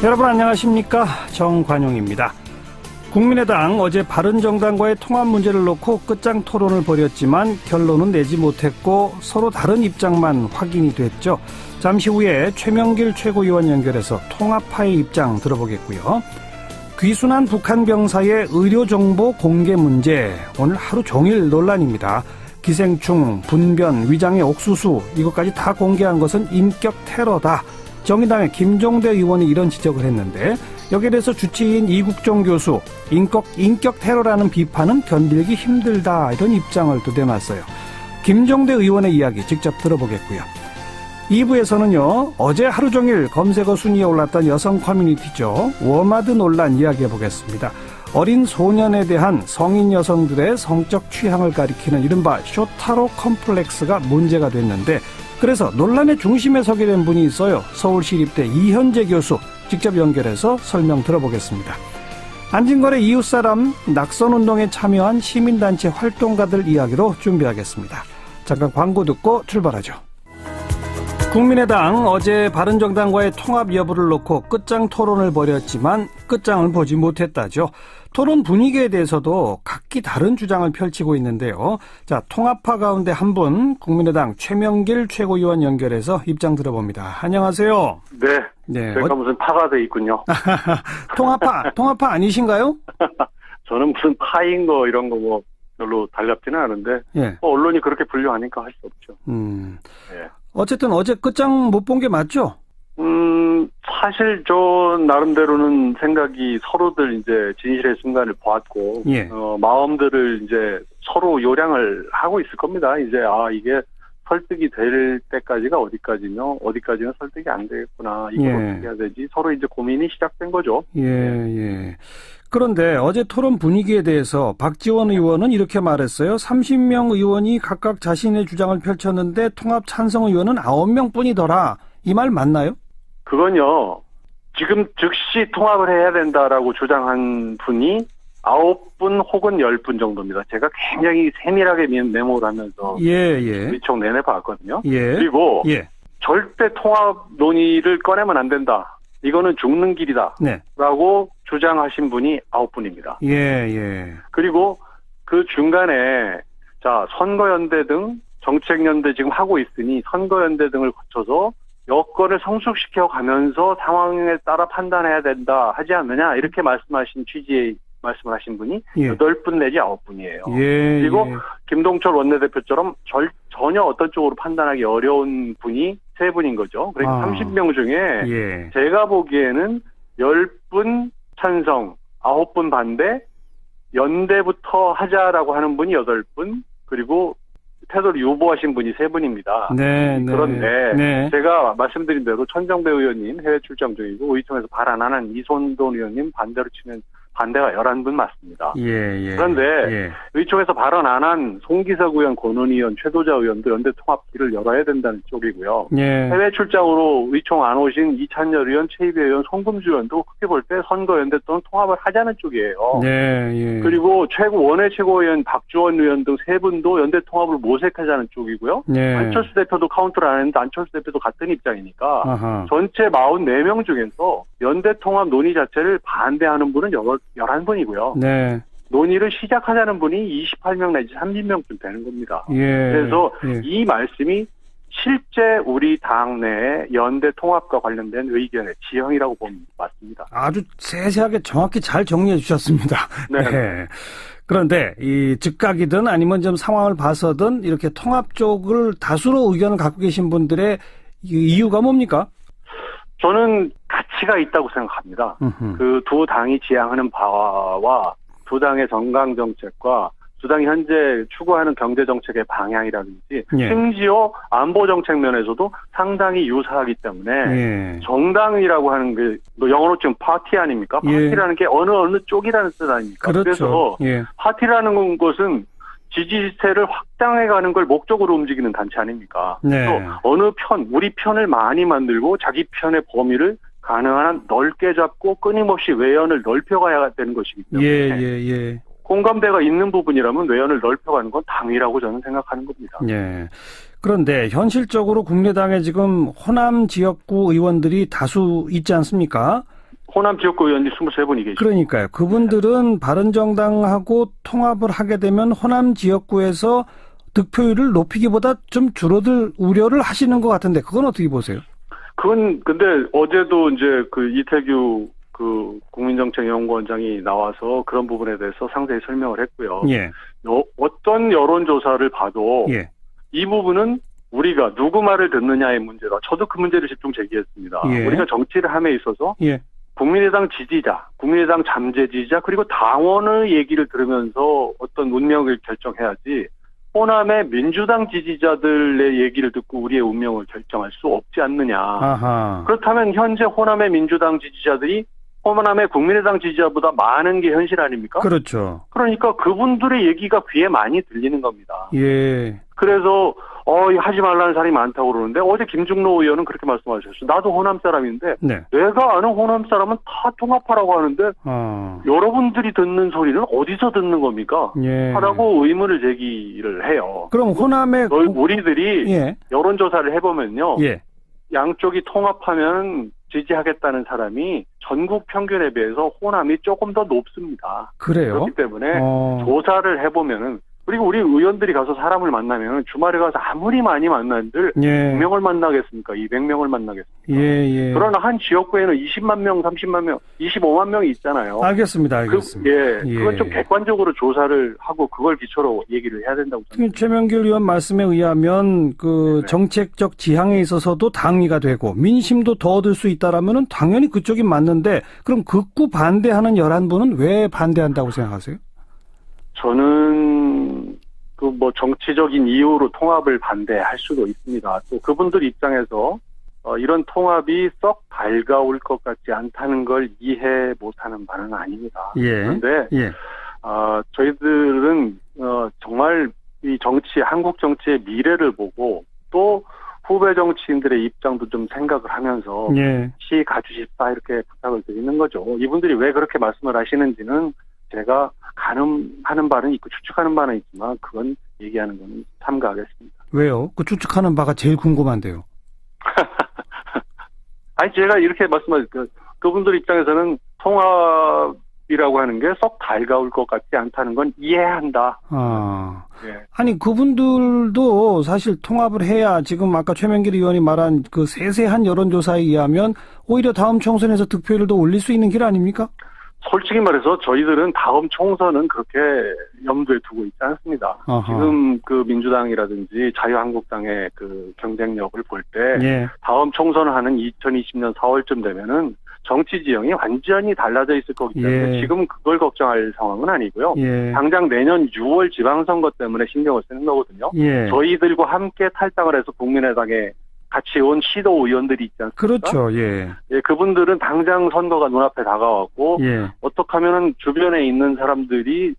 여러분 안녕하십니까? 정관용입니다. 국민의당 어제 바른정당과의 통합 문제를 놓고 끝장 토론을 벌였지만 결론은 내지 못했고 서로 다른 입장만 확인이 됐죠. 잠시 후에 최명길 최고위원 연결해서 통합파의 입장 들어보겠고요. 귀순한 북한 병사의 의료정보 공개 문제, 오늘 하루 종일 논란입니다. 기생충, 분변, 위장의 옥수수 이것까지 다 공개한 것은 인격 테러다. 정의당의 김종대 의원이 이런 지적을 했는데 여기에 대해서 주치의인 이국종 교수, 인격 테러라는 비판은 견디기 힘들다 이런 입장을 또 내놨어요. 김종대 의원의 이야기 직접 들어보겠고요. 2부에서는요. 어제 하루 종일 검색어 순위에 올랐던 여성 커뮤니티죠. 워마드 논란 이야기해보겠습니다. 어린 소년에 대한 성인 여성들의 성적 취향을 가리키는 이른바 쇼타로 컴플렉스가 문제가 됐는데 그래서 논란의 중심에 서게 된 분이 있어요. 서울시립대 이현재 교수 직접 연결해서 설명 들어보겠습니다. 안진걸의 이웃사람 낙선운동에 참여한 시민단체 활동가들 이야기로 준비하겠습니다. 잠깐 광고 듣고 출발하죠. 국민의당 어제 바른정당과의 통합 여부를 놓고 끝장 토론을 벌였지만 끝장을 보지 못했다죠. 토론 분위기에 대해서도 각기 다른 주장을 펼치고 있는데요. 자, 통합파 가운데 한 분 국민의당 최명길 최고위원 연결해서 입장 들어봅니다. 안녕하세요. 네. 제가 무슨 파가 돼 있군요. 통합파 아니신가요? 저는 무슨 파인 거 이런 거 뭐 별로 달갑지는 않은데 예. 언론이 그렇게 분류하니까 할 수 없죠. 예. 어쨌든 어제 끝장 못 본 게 맞죠? 사실 저 나름대로는 생각이 서로들 이제 진실의 순간을 보았고, 예. 마음들을 이제 서로 요량을 하고 있을 겁니다. 이제, 이게 설득이 될 때까지가 어디까지면 설득이 안 되겠구나. 이걸 어떻게 해야 되지? 서로 이제 고민이 시작된 거죠. 예. 그런데 어제 토론 분위기에 대해서 박지원 의원은 이렇게 말했어요. 30명 의원이 각각 자신의 주장을 펼쳤는데 통합 찬성 의원은 9명 뿐이더라. 이 말 맞나요? 그건요. 지금 즉시 통합을 해야 된다라고 주장한 분이 9분 혹은 10분 정도입니다. 제가 굉장히 세밀하게 메모를 하면서 위촉 내내 봤거든요. 그리고 절대 통합 논의를 꺼내면 안 된다. 이거는 죽는 길이다. 라고 주장하신 분이 9분입니다. 그리고 그 중간에 선거연대 등 정책연대 지금 하고 있으니 선거연대 등을 거쳐서 여건을 성숙시켜 가면서 상황에 따라 판단해야 된다 하지 않느냐 이렇게 말씀하신 취지의 말씀을 하신 분이 8분 내지 9분이에요. 그리고 김동철 원내대표처럼 전혀 어떤 쪽으로 판단하기 어려운 분이 3분인 거죠. 그러니까 30명 중에 제가 보기에는 10분 찬성, 9분 반대, 연대부터 하자라고 하는 분이 8분, 그리고 태도를 유보하신 분이 3분입니다. 그런데 제가 말씀드린 대로 천정배 의원님 해외 출장 중이고 의총에서 발 안 하는 이손돈 의원님 반대로 치면 반대가 11분 맞습니다. 그런데 의총에서 발언 안 한 송기석 의원, 권은희 의원, 최도자 의원도 연대 통합기를 열어야 된다는 쪽이고요. 해외 출장으로 의총 안 오신 이찬열 의원, 최희배 의원, 송금주 의원도 크게 볼 때 선거연대 또는 통합을 하자는 쪽이에요. 그리고 원외 최고위원 박주원 의원 등 3분도 연대 통합을 모색하자는 쪽이고요. 안철수 대표도 카운트를 안 했는데 안철수 대표도 같은 입장이니까 전체 44명 중에서 연대 통합 논의 자체를 반대하는 분은 11분이고요. 논의를 시작하자는 분이 28명 내지 30명쯤 되는 겁니다. 그래서 이 말씀이 실제 우리 당 내 연대 통합과 관련된 의견의 지형이라고 보면 맞습니다. 아주 세세하게 정확히 잘 정리해 주셨습니다. 그런데 이 즉각이든 아니면 좀 상황을 봐서든 이렇게 통합 쪽을 다수로 의견을 갖고 계신 분들의 이유가 뭡니까? 저는 가치가 있다고 생각합니다. 그 두 당이 지향하는 바와 두 당의 정강 정책과 두 당이 현재 추구하는 경제 정책의 방향이라든지 심지어 안보 정책 면에서도 상당히 유사하기 때문에 정당이라고 하는 게 영어로 지금 파티 아닙니까? 파티라는 게 어느 쪽이라는 뜻 아닙니까? 그래서 파티라는 것은 지지세를 확장해가는 걸 목적으로 움직이는 단체 아닙니까? 또 어느 편, 우리 편을 많이 만들고 자기 편의 범위를 가능한 한 넓게 잡고 끊임없이 외연을 넓혀가야 되는 것이기 때문에 공감대가 있는 부분이라면 외연을 넓혀가는 건 당이라고 저는 생각하는 겁니다. 그런데 현실적으로 국민의당에 지금 호남 지역구 의원들이 다수 있지 않습니까? 호남 지역구 의원이 23분이 계시죠. 그러니까요. 그분들은 바른정당하고 통합을 하게 되면 호남 지역구에서 득표율을 높이기보다 좀 줄어들 우려를 하시는 것 같은데 그건 어떻게 보세요? 그건 근데 어제도 이제 그 이태규 그 국민정책연구원장이 나와서 그런 부분에 대해서 상세히 설명을 했고요. 예. 어떤 여론조사를 봐도 예. 이 부분은 우리가 누구 말을 듣느냐의 문제다. 저도 그 문제를 집중 제기했습니다. 예. 우리가 정치를 함에 있어서 예. 국민의당 지지자, 국민의당 잠재 지지자, 그리고 당원의 얘기를 들으면서 어떤 운명을 결정해야지 호남의 민주당 지지자들의 얘기를 듣고 우리의 운명을 결정할 수 없지 않느냐. 아하. 그렇다면 현재 호남의 민주당 지지자들이 호남의 국민의당 지지자보다 많은 게 현실 아닙니까? 그렇죠. 그러니까 그분들의 얘기가 귀에 많이 들리는 겁니다. 예. 그래서 하지 말라는 사람이 많다고 그러는데 어제 김중로 의원은 그렇게 말씀하셨어요. 나도 호남 사람인데 네. 내가 아는 호남 사람은 다 통합하라고 하는데 여러분들이 듣는 소리는 어디서 듣는 겁니까? 예. 하라고 의문을 제기를 해요. 그럼 호남의 우리들이 예. 여론조사를 해보면요. 예. 양쪽이 통합하면 지지하겠다는 사람이 전국 평균에 비해서 호남이 조금 더 높습니다. 그래요? 그렇기 때문에 조사를 해보면은 그리고 우리 의원들이 가서 사람을 만나면 주말에 가서 아무리 많이 만난들 예. 100명을 만나겠습니까? 200명을 만나겠습니까? 예. 그러나 한 지역구에는 20만 명, 30만 명, 25만 명이 있잖아요. 알겠습니다. 그건 좀 객관적으로 조사를 하고 그걸 기초로 얘기를 해야 된다고 생각합니다. 최명길 의원 말씀에 의하면 그 정책적 지향에 있어서도 당위가 되고 민심도 더 얻을 수 있다라면은 당연히 그쪽이 맞는데 그럼 극구 반대하는 11분은 왜 반대한다고 생각하세요? 저는 정치적인 이유로 통합을 반대할 수도 있습니다. 또 그분들 입장에서 이런 통합이 썩 달가올 것 같지 않다는 걸 이해 못하는 바는 아닙니다. 예. 그런데 저희들은 정말 이 한국 정치의 미래를 보고 또 후배 정치인들의 입장도 좀 생각을 하면서 시 가주십사 이렇게 부탁을 드리는 거죠. 이분들이 왜 그렇게 말씀을 하시는지는 제가 가늠하는 바는 있고 추측하는 바는 있지만 그건 얘기하는 건 삼가하겠습니다. 왜요? 그 추측하는 바가 제일 궁금한데요. 아니 제가 이렇게 말씀하실게요. 그분들 입장에서는 통합이라고 하는 게 썩 달가울 것 같지 않다는 건 이해한다. 예. 아니 그분들도 사실 통합을 해야 지금 아까 최명길 의원이 말한 그 세세한 여론조사에 의하면 오히려 다음 총선에서 득표율을 더 올릴 수 있는 길 아닙니까? 솔직히 말해서 저희들은 다음 총선은 그렇게 염두에 두고 있지 않습니다. 지금 그 민주당이라든지 자유한국당의 그 경쟁력을 볼 때 다음 총선을 하는 2020년 4월쯤 되면은 정치 지형이 완전히 달라져 있을 거기 때문에 지금 그걸 걱정할 상황은 아니고요. 당장 내년 6월 지방선거 때문에 신경을 쓰는 거거든요. 저희들과 함께 탈당을 해서 국민의당에 같이 온 시도 의원들이 있지 않습니까? 그렇죠. 예, 그분들은 당장 선거가 눈앞에 다가왔고 어떻게 하면은 주변에 있는 사람들이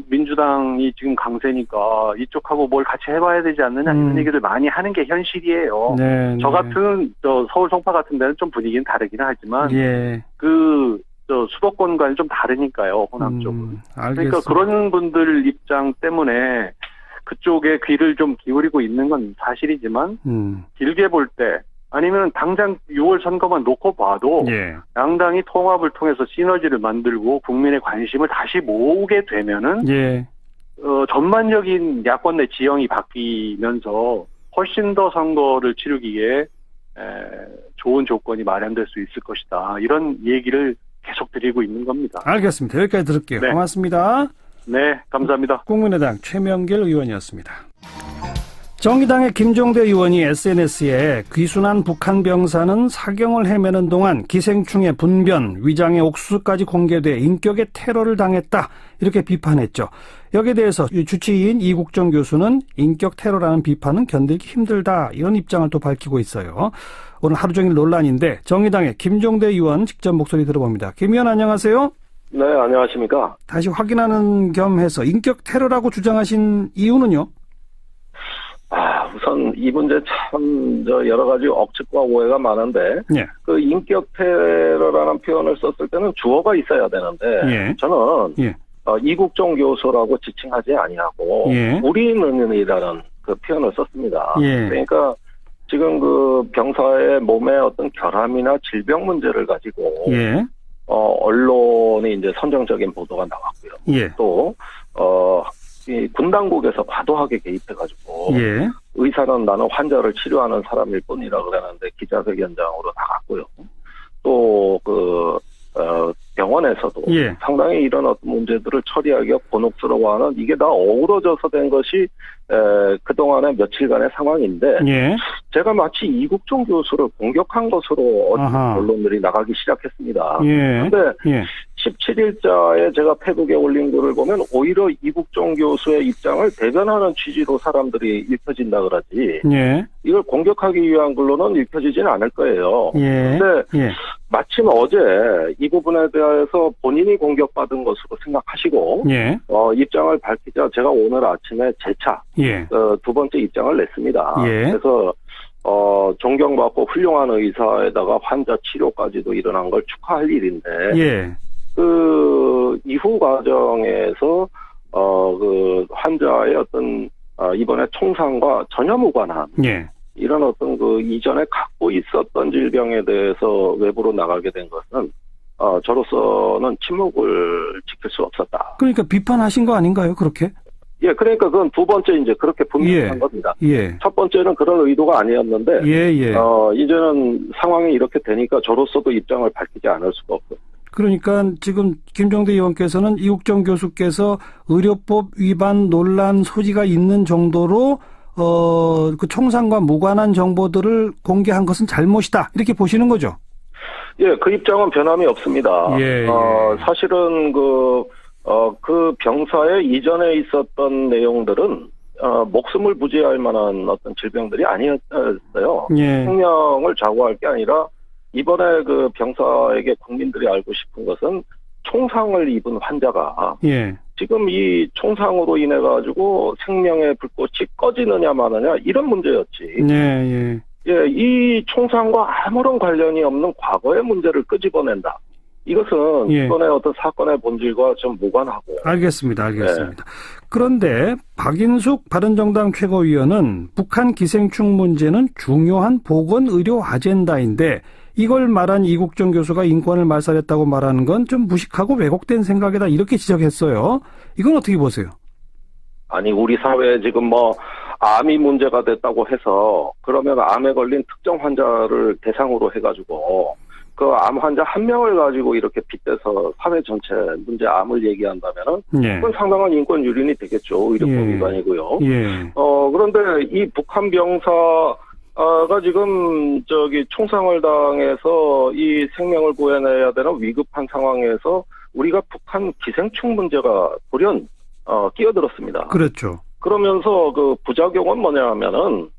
민주당이 지금 강세니까 이쪽하고 뭘 같이 해봐야 되지 않느냐 이런 얘기를 많이 하는 게 현실이에요. 저 같은 서울 송파 같은 데는 좀 분위기는 다르긴 하지만 수도권과는 좀 다르니까요. 호남 쪽은. 그러니까 그런 분들 입장 때문에 그쪽에 귀를 좀 기울이고 있는 건 사실이지만 길게 볼 때 아니면 당장 6월 선거만 놓고 봐도 양당이 통합을 통해서 시너지를 만들고 국민의 관심을 다시 모으게 되면은 전반적인 야권 내 지형이 바뀌면서 훨씬 더 선거를 치르기에 좋은 조건이 마련될 수 있을 것이다. 이런 얘기를 계속 드리고 있는 겁니다. 알겠습니다. 여기까지 들을게요. 고맙습니다. 네, 감사합니다. 국민의당 최명길 의원이었습니다. 정의당의 김종대 의원이 SNS에 귀순한 북한 병사는 사경을 헤매는 동안 기생충의 분변, 위장의 옥수수까지 공개돼 인격의 테러를 당했다. 이렇게 비판했죠. 여기에 대해서 주치의인 이국정 교수는 인격 테러라는 비판은 견디기 힘들다. 이런 입장을 또 밝히고 있어요. 오늘 하루 종일 논란인데 정의당의 김종대 의원 직접 목소리 들어봅니다. 김 의원 안녕하세요. 네, 안녕하십니까. 다시 확인하는 겸해서 인격 테러라고 주장하신 이유는요? 우선 이 문제 참 여러 가지 억측과 오해가 많은데 그 인격 테러라는 표현을 썼을 때는 주어가 있어야 되는데 저는 이국정 교수라고 지칭하지 아니하고 우리는이라는 그 표현을 썼습니다. 그러니까 지금 그 병사의 몸의 어떤 결함이나 질병 문제를 가지고 예. 언론이 이제 선정적인 보도가 나왔고요. 예. 또 이 군 당국에서 과도하게 개입해가지고 예. 의사는 나는 환자를 치료하는 사람일 뿐이라 그러는데 기자회견장으로 나갔고요. 또 병원에서도 예. 상당히 이런 어떤 문제들을 처리하기가 곤혹스러워하는 이게 다 어우러져서 된 것이 그동안의 며칠간의 상황인데 예. 제가 마치 이국종 교수를 공격한 것으로 언론들이 나가기 시작했습니다. 그런데 예. 17일자에 제가 페북에 올린 글을 보면 오히려 이국종 교수의 입장을 대변하는 취지로 사람들이 읽혀진다 그러지 예. 이걸 공격하기 위한 글로는 읽혀지지는 않을 거예요. 그런데 예. 마침 어제 이 부분에 대해서 본인이 공격받은 것으로 생각하시고 예. 입장을 밝히자 제가 오늘 아침에 재차 예. 두 번째 입장을 냈습니다. 예. 그래서 존경받고 훌륭한 의사에다가 환자 치료까지도 일어난 걸 축하할 일인데 예. 그 이후 과정에서 그 환자의 어떤 이번에 총상과 전혀 무관한 예. 이런 어떤 그 이전에 갖고 있었던 질병에 대해서 외부로 나가게 된 것은 저로서는 침묵을 지킬 수 없었다. 그러니까 비판하신 거 아닌가요? 그렇게? 예, 그러니까 그건 두 번째 이제 그렇게 분명한 겁니다. 예. 첫 번째는 그런 의도가 아니었는데, 예. 이제는 상황이 이렇게 되니까 저로서도 입장을 밝히지 않을 수가 없어요. 그러니까 지금 김종대 의원께서는 이국정 교수께서 의료법 위반 논란 소지가 있는 정도로 그 총상과 무관한 정보들을 공개한 것은 잘못이다. 이렇게 보시는 거죠? 예, 그 입장은 변함이 없습니다. 예. 사실은 그 병사의 이전에 있었던 내용들은 목숨을 부지할 만한 어떤 질병들이 아니었어요. 예. 생명을 좌우할 게 아니라 이번에 그 병사에게 국민들이 알고 싶은 것은 총상을 입은 환자가 예. 지금 이 총상으로 인해 가지고 생명의 불꽃이 꺼지느냐 마느냐 이런 문제였지. 예. 이 총상과 아무런 관련이 없는 과거의 문제를 끄집어낸다. 이것은 이번에 어떤 사건의 본질과 좀 무관하고. 알겠습니다. 네. 그런데 박인숙 바른정당 최고위원은 북한 기생충 문제는 중요한 보건의료 아젠다인데 이걸 말한 이국정 교수가 인권을 말살했다고 말하는 건 좀 무식하고 왜곡된 생각이다 이렇게 지적했어요. 이건 어떻게 보세요? 아니 우리 사회에 지금 암이 문제가 됐다고 해서 그러면 암에 걸린 특정 환자를 대상으로 해가지고 그 암 환자 한 명을 가지고 이렇게 빗대서 사회 전체 문제 암을 얘기한다면은 그건 상당한 인권 유린이 되겠죠. 의료법 위반이고요. 그런데 이 북한 병사가 지금 총상을 당해서 이 생명을 구해내야 되는 위급한 상황에서 우리가 북한 기생충 문제가 돌연 끼어들었습니다. 그렇죠. 그러면서 그 부작용은 뭐냐면은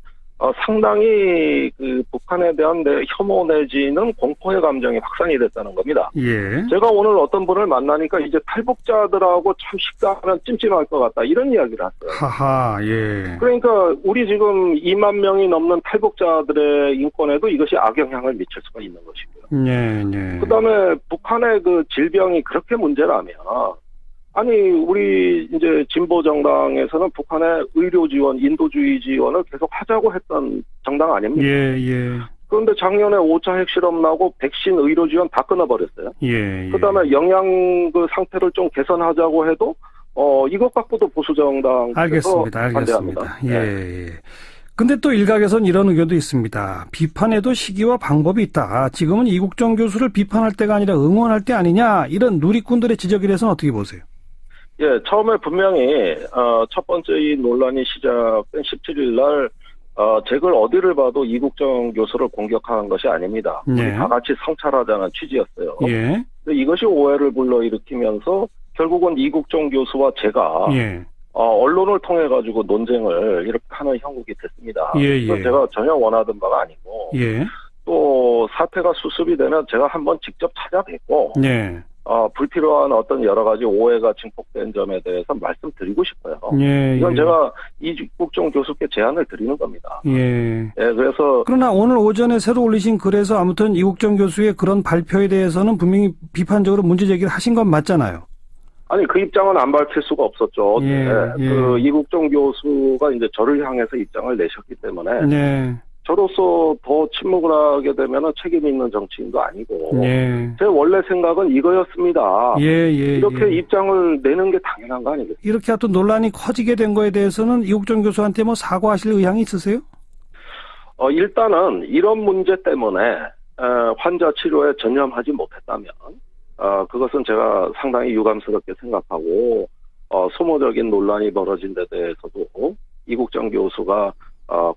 상당히 그 북한에 대한 혐오 내지는 공포의 감정이 확산이 됐다는 겁니다. 예. 제가 오늘 어떤 분을 만나니까 이제 탈북자들하고 참 식사하면 찜찜할 것 같다 이런 이야기를 했어요. 하하, 예. 그러니까 우리 지금 2만 명이 넘는 탈북자들의 인권에도 이것이 악영향을 미칠 수가 있는 것이고요. 네. 그다음에 북한의 그 질병이 그렇게 문제라면. 아니, 우리 이제 진보 정당에서는 북한의 의료 지원, 인도주의 지원을 계속 하자고 했던 정당 아닙니까? 예. 그런데 작년에 5차 핵실험 나고 백신 의료 지원 다 끊어버렸어요. 예. 그다음에 영양 그 상태를 좀 개선하자고 해도 이것 갖고도 보수 정당에서 알겠습니다. 반대합니다. 예. 근데 또 일각에선 이런 의견도 있습니다. 비판에도 시기와 방법이 있다. 지금은 이국정 교수를 비판할 때가 아니라 응원할 때 아니냐. 이런 누리꾼들의 지적에 대해서는 어떻게 보세요? 예, 처음에 분명히 첫 번째 이 논란이 시작된 17일 날 제 글 어디를 봐도 이국정 교수를 공격하는 것이 아닙니다. 우리 다 같이 성찰하자는 취지였어요. 예. 근데 이것이 오해를 불러일으키면서 결국은 이국정 교수와 제가 언론을 통해 가지고 논쟁을 이렇게 하는 형국이 됐습니다. 그래서 제가 전혀 원하던 바가 아니고 또 사태가 수습이 되면 제가 한번 직접 찾아뵙고 불필요한 어떤 여러 가지 오해가 증폭된 점에 대해서 말씀드리고 싶어요. 이건 제가 이국정 교수께 제안을 드리는 겁니다. 그래서 그러나 오늘 오전에 새로 올리신 글에서 아무튼 이국정 교수의 그런 발표에 대해서는 분명히 비판적으로 문제 제기를 하신 건 맞잖아요. 아니 그 입장은 안 밝힐 수가 없었죠. 그 이국정 교수가 이제 저를 향해서 입장을 내셨기 때문에 저로서 더 침묵을 하게 되면 책임 있는 정치인도 아니고 예. 제 원래 생각은 이거였습니다. 이렇게 예. 입장을 내는 게 당연한 거 아니겠어요? 이렇게 하여튼 논란이 커지게 된 거에 대해서는 이국정 교수한테 뭐 사과하실 의향이 있으세요? 일단은 이런 문제 때문에 환자 치료에 전념하지 못했다면 그것은 제가 상당히 유감스럽게 생각하고 소모적인 논란이 벌어진 데 대해서도 이국정 교수가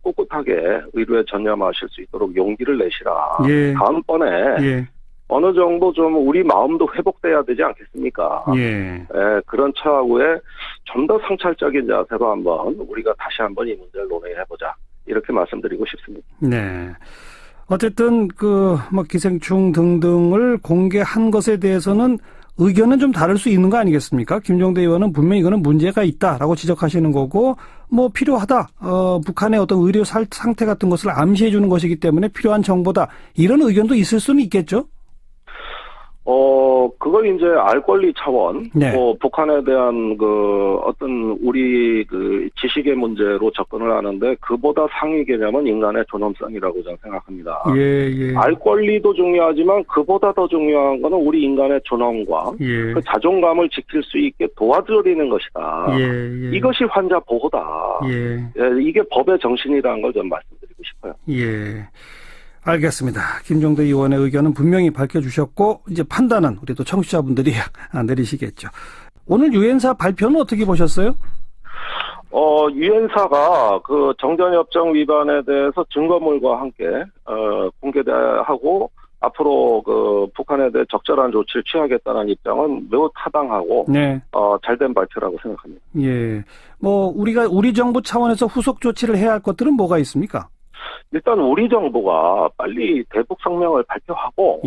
꿋꿋하게 의료에 전념하실 수 있도록 용기를 내시라. 예. 다음번에 어느 정도 좀 우리 마음도 회복돼야 되지 않겠습니까? 그런 차후에 좀 더 성찰적인 자세로 한번 우리가 다시 한번 이 문제를 논의해보자. 이렇게 말씀드리고 싶습니다. 네. 어쨌든 뭐 기생충 등등을 공개한 것에 대해서는 의견은 좀 다를 수 있는 거 아니겠습니까? 김종대 의원은 분명히 이거는 문제가 있다라고 지적하시는 거고, 뭐 필요하다. 북한의 어떤 의료 상태 같은 것을 암시해 주는 것이기 때문에 필요한 정보다. 이런 의견도 있을 수는 있겠죠? 그걸 이제 알 권리 차원, 네. 북한에 대한 어떤 우리 지식의 문제로 접근을 하는데 그보다 상위 개념은 인간의 존엄성이라고 저는 생각합니다. 알 권리도 중요하지만 그보다 더 중요한 거는 우리 인간의 존엄과 그 자존감을 지킬 수 있게 도와드리는 것이다. 이것이 환자 보호다. 이게 법의 정신이라는 걸 좀 말씀드리고 싶어요. 알겠습니다. 김종대 의원의 의견은 분명히 밝혀주셨고 이제 판단은 우리 또 청취자분들이 내리시겠죠. 오늘 유엔사 발표는 어떻게 보셨어요? 유엔사가 정전협정 위반에 대해서 증거물과 함께 공개하고 앞으로 북한에 대해 적절한 조치를 취하겠다는 입장은 매우 타당하고 잘된 발표라고 생각합니다. 뭐 우리 정부 차원에서 후속 조치를 해야 할 것들은 뭐가 있습니까? 일단 우리 정부가 빨리 대북 성명을 발표하고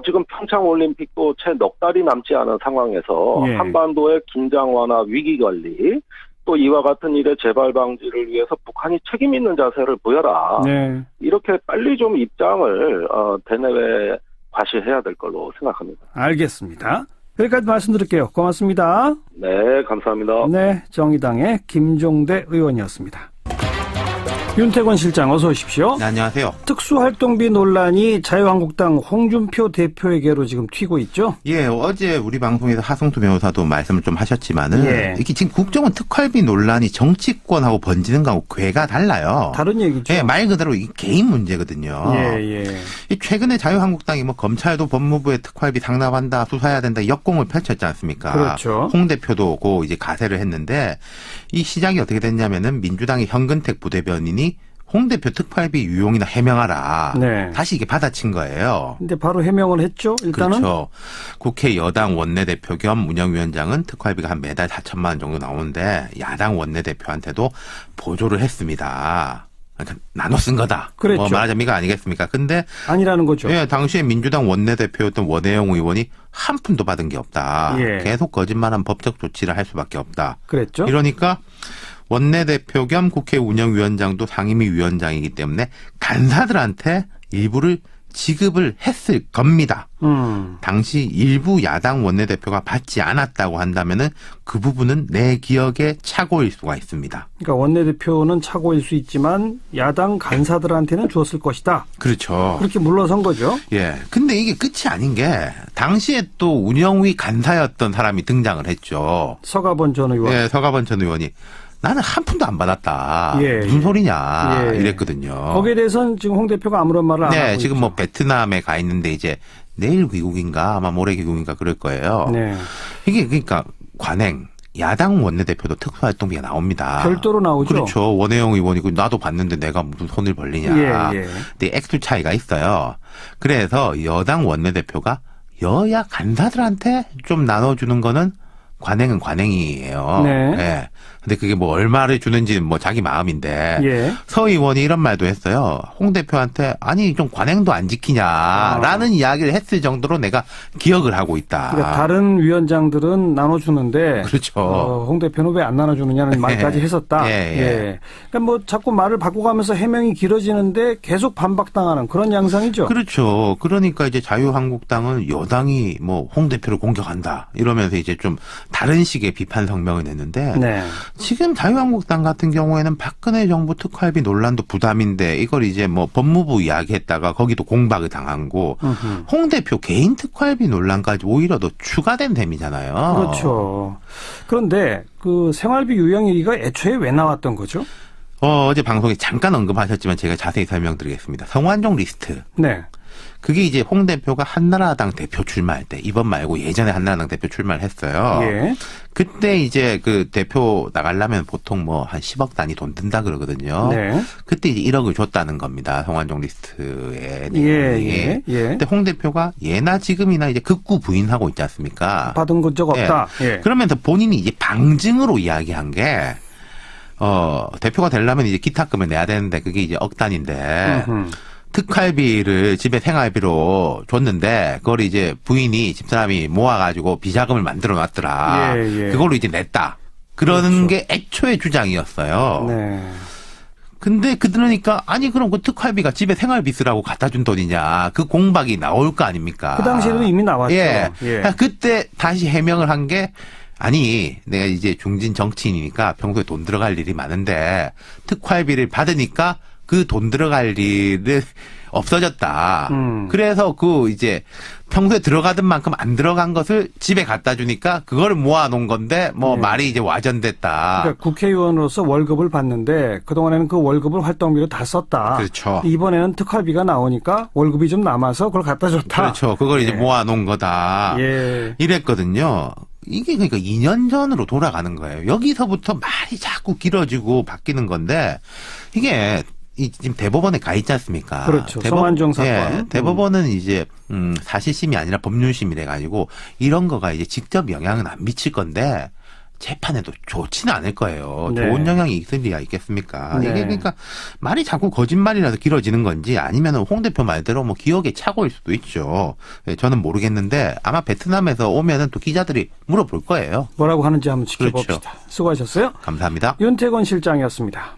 지금 평창 올림픽도 채 넉 달이 남지 않은 상황에서 한반도의 긴장 완화, 위기 관리, 또 이와 같은 일의 재발 방지를 위해서 북한이 책임 있는 자세를 보여라. 이렇게 빨리 좀 입장을 대내외에 과시해야 될 걸로 생각합니다. 알겠습니다. 여기까지 말씀드릴게요. 고맙습니다. 네, 감사합니다. 네, 정의당의 김종대 의원이었습니다. 윤태권 실장 어서 오십시오. 네, 안녕하세요. 특수활동비 논란이 자유한국당 홍준표 대표에게로 지금 튀고 있죠? 어제 우리 방송에서 하성수 변호사도 말씀을 좀 하셨지만은 이게 지금 국정원 특활비 논란이 정치권하고 번지는 거하고 궤가 달라요. 다른 얘기죠. 말 그대로 이 개인 문제거든요. 최근에 자유한국당이 뭐 검찰도 법무부에 특활비 상납한다, 수사해야 된다 역공을 펼쳤지 않습니까? 그렇죠. 홍 대표도 이제 가세를 했는데 이 시작이 어떻게 됐냐면은 민주당의 현근택 부대변인이 홍 대표 특활비 유용이나 해명하라. 다시 이게 받아친 거예요. 근데 바로 해명을 했죠. 일단은. 그렇죠. 국회 여당 원내대표 겸 운영위원장은 특활비가 한 매달 4천만 원 정도 나오는데 야당 원내대표한테도 보조를 했습니다. 그러니까 나눠 쓴 거다. 그랬죠. 말하자면 이거 아니겠습니까? 근데 아니라는 거죠. 당시에 민주당 원내대표였던 원혜영 의원이 한 푼도 받은 게 없다. 계속 거짓말한 법적 조치를 할 수밖에 없다. 그랬죠. 이러니까 원내대표 겸 국회 운영위원장도 상임위 위원장이기 때문에 간사들한테 일부를 지급을 했을 겁니다. 당시 일부 야당 원내대표가 받지 않았다고 한다면은 그 부분은 내 기억에 착오일 수가 있습니다. 그러니까 원내대표는 착오일 수 있지만 야당 간사들한테는 줬을 것이다. 그렇죠. 그렇게 물러선 거죠. 근데 이게 끝이 아닌 게 당시에 또 운영위 간사였던 사람이 등장을 했죠. 서가번 전 의원. 서가번 전 의원이 나는 한 푼도 안 받았다. 무슨 소리냐 이랬거든요. 거기에 대해서는 지금 홍 대표가 아무런 말을 안 하고 지금 있죠. 뭐 베트남에 가 있는데 이제 내일 귀국인가 아마 모레 귀국인가 그럴 거예요. 이게 그러니까 관행. 야당 원내대표도 특수활동비가 나옵니다. 별도로 나오죠. 그렇죠. 원혜영 의원이 나도 봤는데 내가 무슨 손을 벌리냐. 근데 액수 차이가 있어요. 그래서 여당 원내대표가 여야 간사들한테 좀 나눠주는 거는 관행은 관행이에요. 근데 그게 뭐 얼마를 주는지 뭐 자기 마음인데 서 의원이 이런 말도 했어요. 홍 대표한테 아니 좀 관행도 안 지키냐라는 이야기를 했을 정도로 내가 기억을 하고 있다. 그러니까 다른 위원장들은 나눠주는데 그렇죠. 홍 대표는 왜 안 나눠주느냐는 말까지 했었다. 그러니까 뭐 자꾸 말을 바꿔가면서 해명이 길어지는데 계속 반박당하는 그런 양상이죠. 그렇죠. 그러니까 이제 자유한국당은 여당이 뭐 홍 대표를 공격한다 이러면서 이제 좀 다른 식의 비판 성명을 냈는데 지금 자유한국당 같은 경우에는 박근혜 정부 특활비 논란도 부담인데 이걸 이제 뭐 법무부 이야기했다가 거기도 공박을 당한 거 홍 대표 개인 특활비 논란까지 오히려 더 추가된 셈이잖아요. 그렇죠. 그런데 그 생활비 유형이가 애초에 왜 나왔던 거죠? 어제 방송에 잠깐 언급하셨지만 제가 자세히 설명드리겠습니다. 성완종 리스트. 네. 그게 이제 홍 대표가 한나라당 대표 출마할 때, 이번 말고 예전에 한나라당 대표 출마를 했어요. 예. 그때 이제 그 대표 나가려면 보통 뭐 한 10억 단위 돈 든다 그러거든요. 네. 그때 이제 1억을 줬다는 겁니다. 성완종 리스트에. 예. 근데 홍 대표가 예나 지금이나 이제 극구 부인하고 있지 않습니까? 받은 적 없다. 예. 그러면서 본인이 이제 방증으로 이야기한 게, 대표가 되려면 이제 기타금을 내야 되는데 그게 이제 억 단인데, 특활비를 집에 생활비로 줬는데 그걸 이제 부인이 집사람이 모아가지고 비자금을 만들어 놨더라. 그걸로 이제 냈다. 그러는 그렇죠. 게 애초에 주장이었어요. 네. 근데 그러니까 아니 그럼 그 특활비가 집에 생활비 쓰라고 갖다 준 돈이냐. 그 공박이 나올 거 아닙니까. 그 당시에는 이미 나왔죠. 예. 그때 다시 해명을 한 게 아니 내가 이제 중진 정치인이니까 평소에 돈 들어갈 일이 많은데 특활비를 받으니까 그 돈 들어갈 일은 없어졌다. 그래서 그 이제 평소에 들어가던 만큼 안 들어간 것을 집에 갖다 주니까 그거를 모아놓은 건데 뭐 말이 이제 와전됐다. 그러니까 국회의원으로서 월급을 받는데 그동안에는 그 월급을 활동비로 다 썼다. 그렇죠. 이번에는 특활비가 나오니까 월급이 좀 남아서 그걸 갖다 줬다. 그렇죠. 그걸 이제 모아놓은 거다. 이랬거든요. 이게 그러니까 2년 전으로 돌아가는 거예요. 여기서부터 말이 자꾸 길어지고 바뀌는 건데 이게 지금 대법원에 가 있지 않습니까? 그렇죠. 성완종 사건. 예, 대법원은 이제 사실심이 아니라 법률심이 돼가지고 이런 거가 이제 직접 영향은 안 미칠 건데 재판에도 좋지는 않을 거예요. 네. 좋은 영향이 있을 리가 있겠습니까? 네. 이게 그러니까 말이 자꾸 거짓말이라서 길어지는 건지 아니면 홍 대표 말대로 뭐 기억의 착오일 수도 있죠. 저는 모르겠는데 아마 베트남에서 오면은 또 기자들이 물어볼 거예요. 뭐라고 하는지 한번 지켜봅시다. 그렇죠. 수고하셨어요. 감사합니다. 윤태권 실장이었습니다.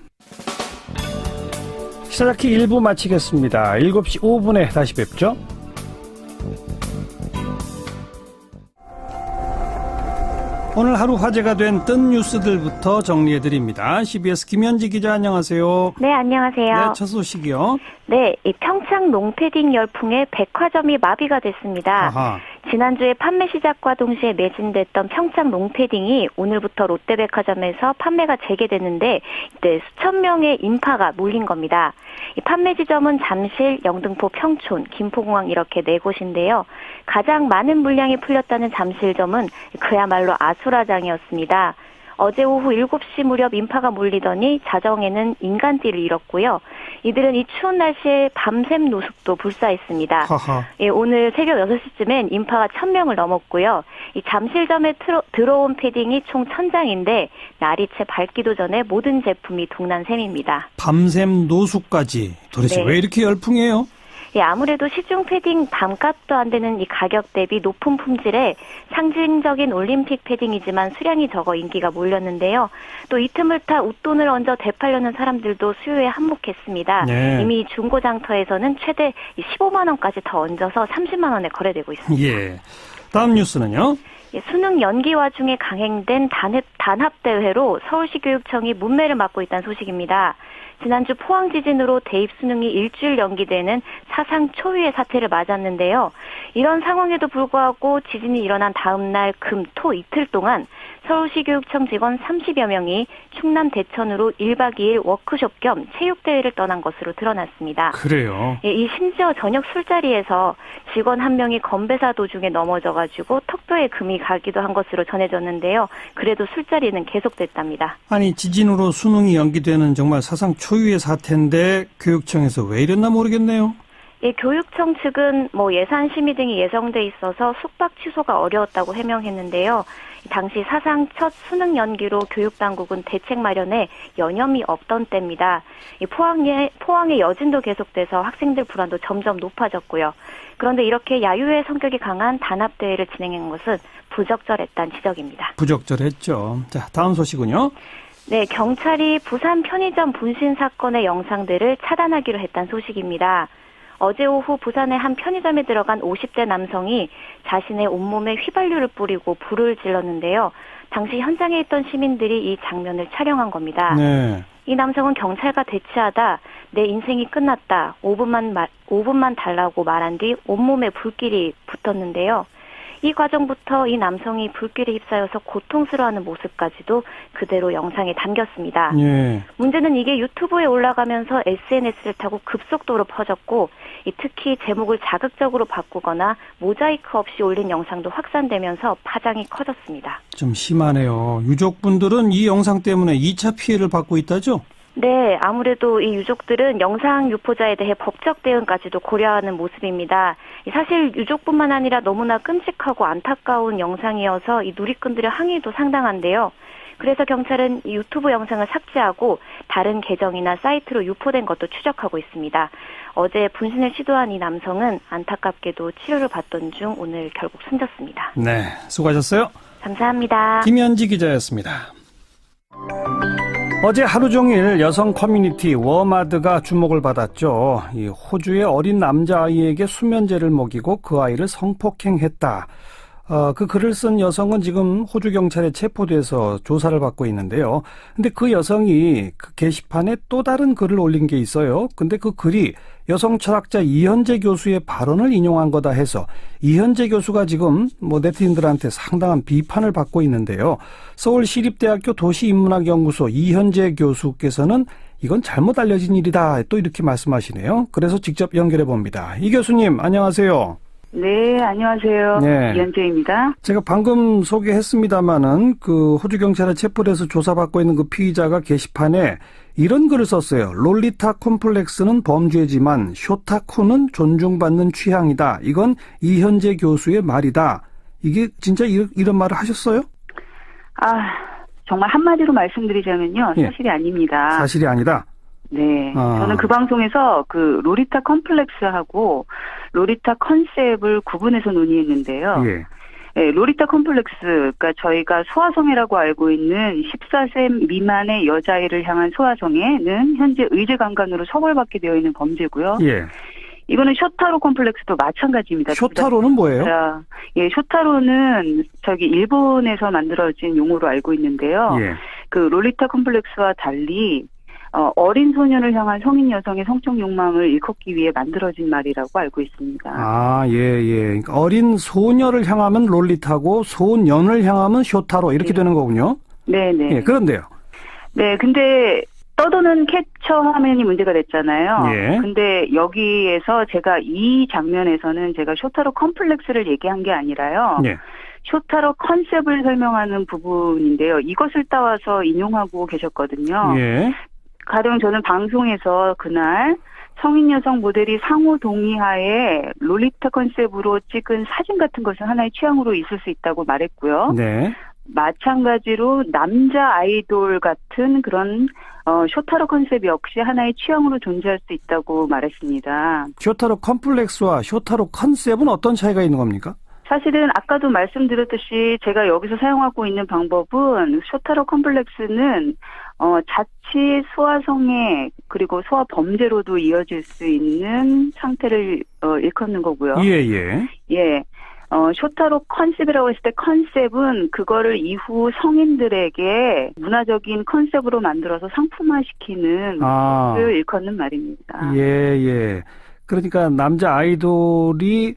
시사자키 1부 마치겠습니다. 7시 5분에 다시 뵙죠. 오늘 하루 화제가 된 뜬 뉴스들부터 정리해드립니다. CBS 김현지 기자 안녕하세요. 네, 안녕하세요. 네, 첫 소식이요. 네, 이 평창 롱패딩 열풍에 백화점이 마비가 됐습니다. 아하. 지난주에 판매 시작과 동시에 매진됐던 평창 롱패딩이 오늘부터 롯데백화점에서 판매가 재개됐는데 이때 수천 명의 인파가 몰린 겁니다. 이 판매 지점은 잠실, 영등포, 평촌, 김포공항 이렇게 4곳인데요. 가장 많은 물량이 풀렸다는 잠실점은 그야말로 아수라장이었습니다. 어제 오후 7시 무렵 인파가 몰리더니 자정에는 인간띠를 잃었고요. 이들은 이 추운 날씨에 밤샘 노숙도 불사했습니다. 예, 오늘 새벽 6시쯤엔 인파가 1000명을 넘었고요. 이 잠실점에 들어온 패딩이 총 1000장인데 날이 채 밝기도 전에 모든 제품이 동난 셈입니다. 밤샘 노숙까지. 도대체 왜 이렇게 열풍이에요? 예, 아무래도 시중 패딩 반값도 안 되는 이 가격 대비 높은 품질에 상징적인 올림픽 패딩이지만 수량이 적어 인기가 몰렸는데요. 또 이 틈을 타 웃돈을 얹어 되팔려는 사람들도 수요에 한몫했습니다. 네. 이미 중고장터에서는 최대 15만 원까지 더 얹어서 30만 원에 거래되고 있습니다. 예. 다음 뉴스는요? 예, 수능 연기 와중에 강행된 단합대회로 서울시 교육청이 문매를 맡고 있다는 소식입니다. 지난주 포항 지진으로 대입 수능이 일주일 연기되는 사상 초유의 사태를 맞았는데요. 이런 상황에도 불구하고 지진이 일어난 다음 날 금, 토 이틀 동안 서울시 교육청 직원 30여 명이 충남 대천으로 1박 2일 워크숍 겸 체육대회를 떠난 것으로 드러났습니다. 그래요? 예, 이 심지어 저녁 술자리에서 직원 한 명이 건배사 도중에 넘어져가지고 턱도에 금이 가기도 한 것으로 전해졌는데요. 그래도 술자리는 계속됐답니다. 아니 지진으로 수능이 연기되는 정말 사상 초유의 사태인데 교육청에서 왜 이랬나 모르겠네요. 예, 교육청 측은 예산 심의 등이 예정돼 있어서 숙박 취소가 어려웠다고 해명했는데요. 당시 사상 첫 수능 연기로 교육당국은 대책 마련에 여념이 없던 때입니다. 포항의 여진도 계속돼서 학생들 불안도 점점 높아졌고요. 그런데 이렇게 야유의 성격이 강한 단합대회를 진행한 것은 부적절했다는 지적입니다. 부적절했죠. 자, 다음 소식은요. 네, 경찰이 부산 편의점 분신 사건의 영상들을 차단하기로 했다는 소식입니다. 어제 오후 부산의 한 편의점에 들어간 50대 남성이 자신의 온몸에 휘발유를 뿌리고 불을 질렀는데요. 당시 현장에 있던 시민들이 이 장면을 촬영한 겁니다. 네. 이 남성은 경찰과 대치하다 내 인생이 끝났다. 5분만 달라고 말한 뒤 온몸에 불길이 붙었는데요. 이 과정부터 이 남성이 불길에 휩싸여서 고통스러워하는 모습까지도 그대로 영상에 담겼습니다. 예. 문제는 이게 유튜브에 올라가면서 SNS를 타고 급속도로 퍼졌고 특히 제목을 자극적으로 바꾸거나 모자이크 없이 올린 영상도 확산되면서 파장이 커졌습니다. 좀 심하네요. 유족분들은 이 영상 때문에 2차 피해를 받고 있다죠? 네, 아무래도 이 유족들은 영상 유포자에 대해 법적 대응까지도 고려하는 모습입니다. 사실 유족뿐만 아니라 너무나 끔찍하고 안타까운 영상이어서 이 누리꾼들의 항의도 상당한데요. 그래서 경찰은 이 유튜브 영상을 삭제하고 다른 계정이나 사이트로 유포된 것도 추적하고 있습니다. 어제 분신을 시도한 이 남성은 안타깝게도 치료를 받던 중 오늘 결국 숨졌습니다. 네, 수고하셨어요. 감사합니다. 김현지 기자였습니다. 어제 하루 종일 여성 커뮤니티 워마드가 주목을 받았죠. 이 호주의 어린 남자아이에게 수면제를 먹이고 그 아이를 성폭행했다. 그 글을 쓴 여성은 지금 호주 경찰에 체포돼서 조사를 받고 있는데요. 근데 그 여성이 그 게시판에 또 다른 글을 올린 게 있어요. 근데 그 글이 여성 철학자 이현재 교수의 발언을 인용한 거다 해서 이현재 교수가 지금 네티즌들한테 상당한 비판을 받고 있는데요. 서울시립대학교 도시인문학연구소 이현재 교수께서는 이건 잘못 알려진 일이다 또 이렇게 말씀하시네요. 그래서 직접 연결해 봅니다. 이 교수님 안녕하세요. 네, 안녕하세요. 네. 이현재입니다. 제가 방금 소개했습니다마는 그 호주 경찰에 체포돼서 조사받고 있는 그 피의자가 게시판에 이런 글을 썼어요. 롤리타 콤플렉스는 범죄지만 쇼타쿠는 존중받는 취향이다. 이건 이현재 교수의 말이다. 이게 진짜 이런 말을 하셨어요? 정말 한마디로 말씀드리자면요. 사실이 아닙니다. 사실이 아니다? 네. 저는 그 방송에서 그 롤리타 컴플렉스하고 롤리타 컨셉을 구분해서 논의했는데요. 예. 네, 롤리타 컴플렉스, 그러니까 저희가 소아성애라고 알고 있는 14세 미만의 여자아이를 향한 소아성애는 현재 의제강간으로 처벌받게 되어 있는 범죄고요. 예. 이거는 쇼타로 컴플렉스도 마찬가지입니다. 쇼타로는 뭐예요? 예, 쇼타로는 일본에서 만들어진 용어로 알고 있는데요. 예. 그 롤리타 컴플렉스와 달리 어린 소년을 향한 성인 여성의 성적 욕망을 일컫기 위해 만들어진 말이라고 알고 있습니다. 예. 그러니까 어린 소녀를 향하면 롤리타고 소년을 향하면 쇼타로 이렇게 되는 거군요. 네네. 예, 그런데요. 네, 근데 떠도는 캡처 화면이 문제가 됐잖아요. 예. 근데 여기에서 제가 이 장면에서는 제가 쇼타로 컴플렉스를 얘기한 게 아니라요. 예. 쇼타로 컨셉을 설명하는 부분인데요. 이것을 따와서 인용하고 계셨거든요. 예. 가령 저는 방송에서 그날 성인 여성 모델이 상호 동의하에 롤리타 컨셉으로 찍은 사진 같은 것은 하나의 취향으로 있을 수 있다고 말했고요. 네. 마찬가지로 남자 아이돌 같은 그런 쇼타로 컨셉 역시 하나의 취향으로 존재할 수 있다고 말했습니다. 쇼타로 컴플렉스와 쇼타로 컨셉은 어떤 차이가 있는 겁니까? 사실은 아까도 말씀드렸듯이 제가 여기서 사용하고 있는 방법은 쇼타로 컴플렉스는 자칫 소아성애 그리고 소아 범죄로도 이어질 수 있는 상태를 일컫는 거고요. 예. 쇼타로 컨셉이라고 했을 때 컨셉은 그거를 이후 성인들에게 문화적인 컨셉으로 만들어서 상품화시키는 것을 일컫는 말입니다. 예. 그러니까 남자 아이돌이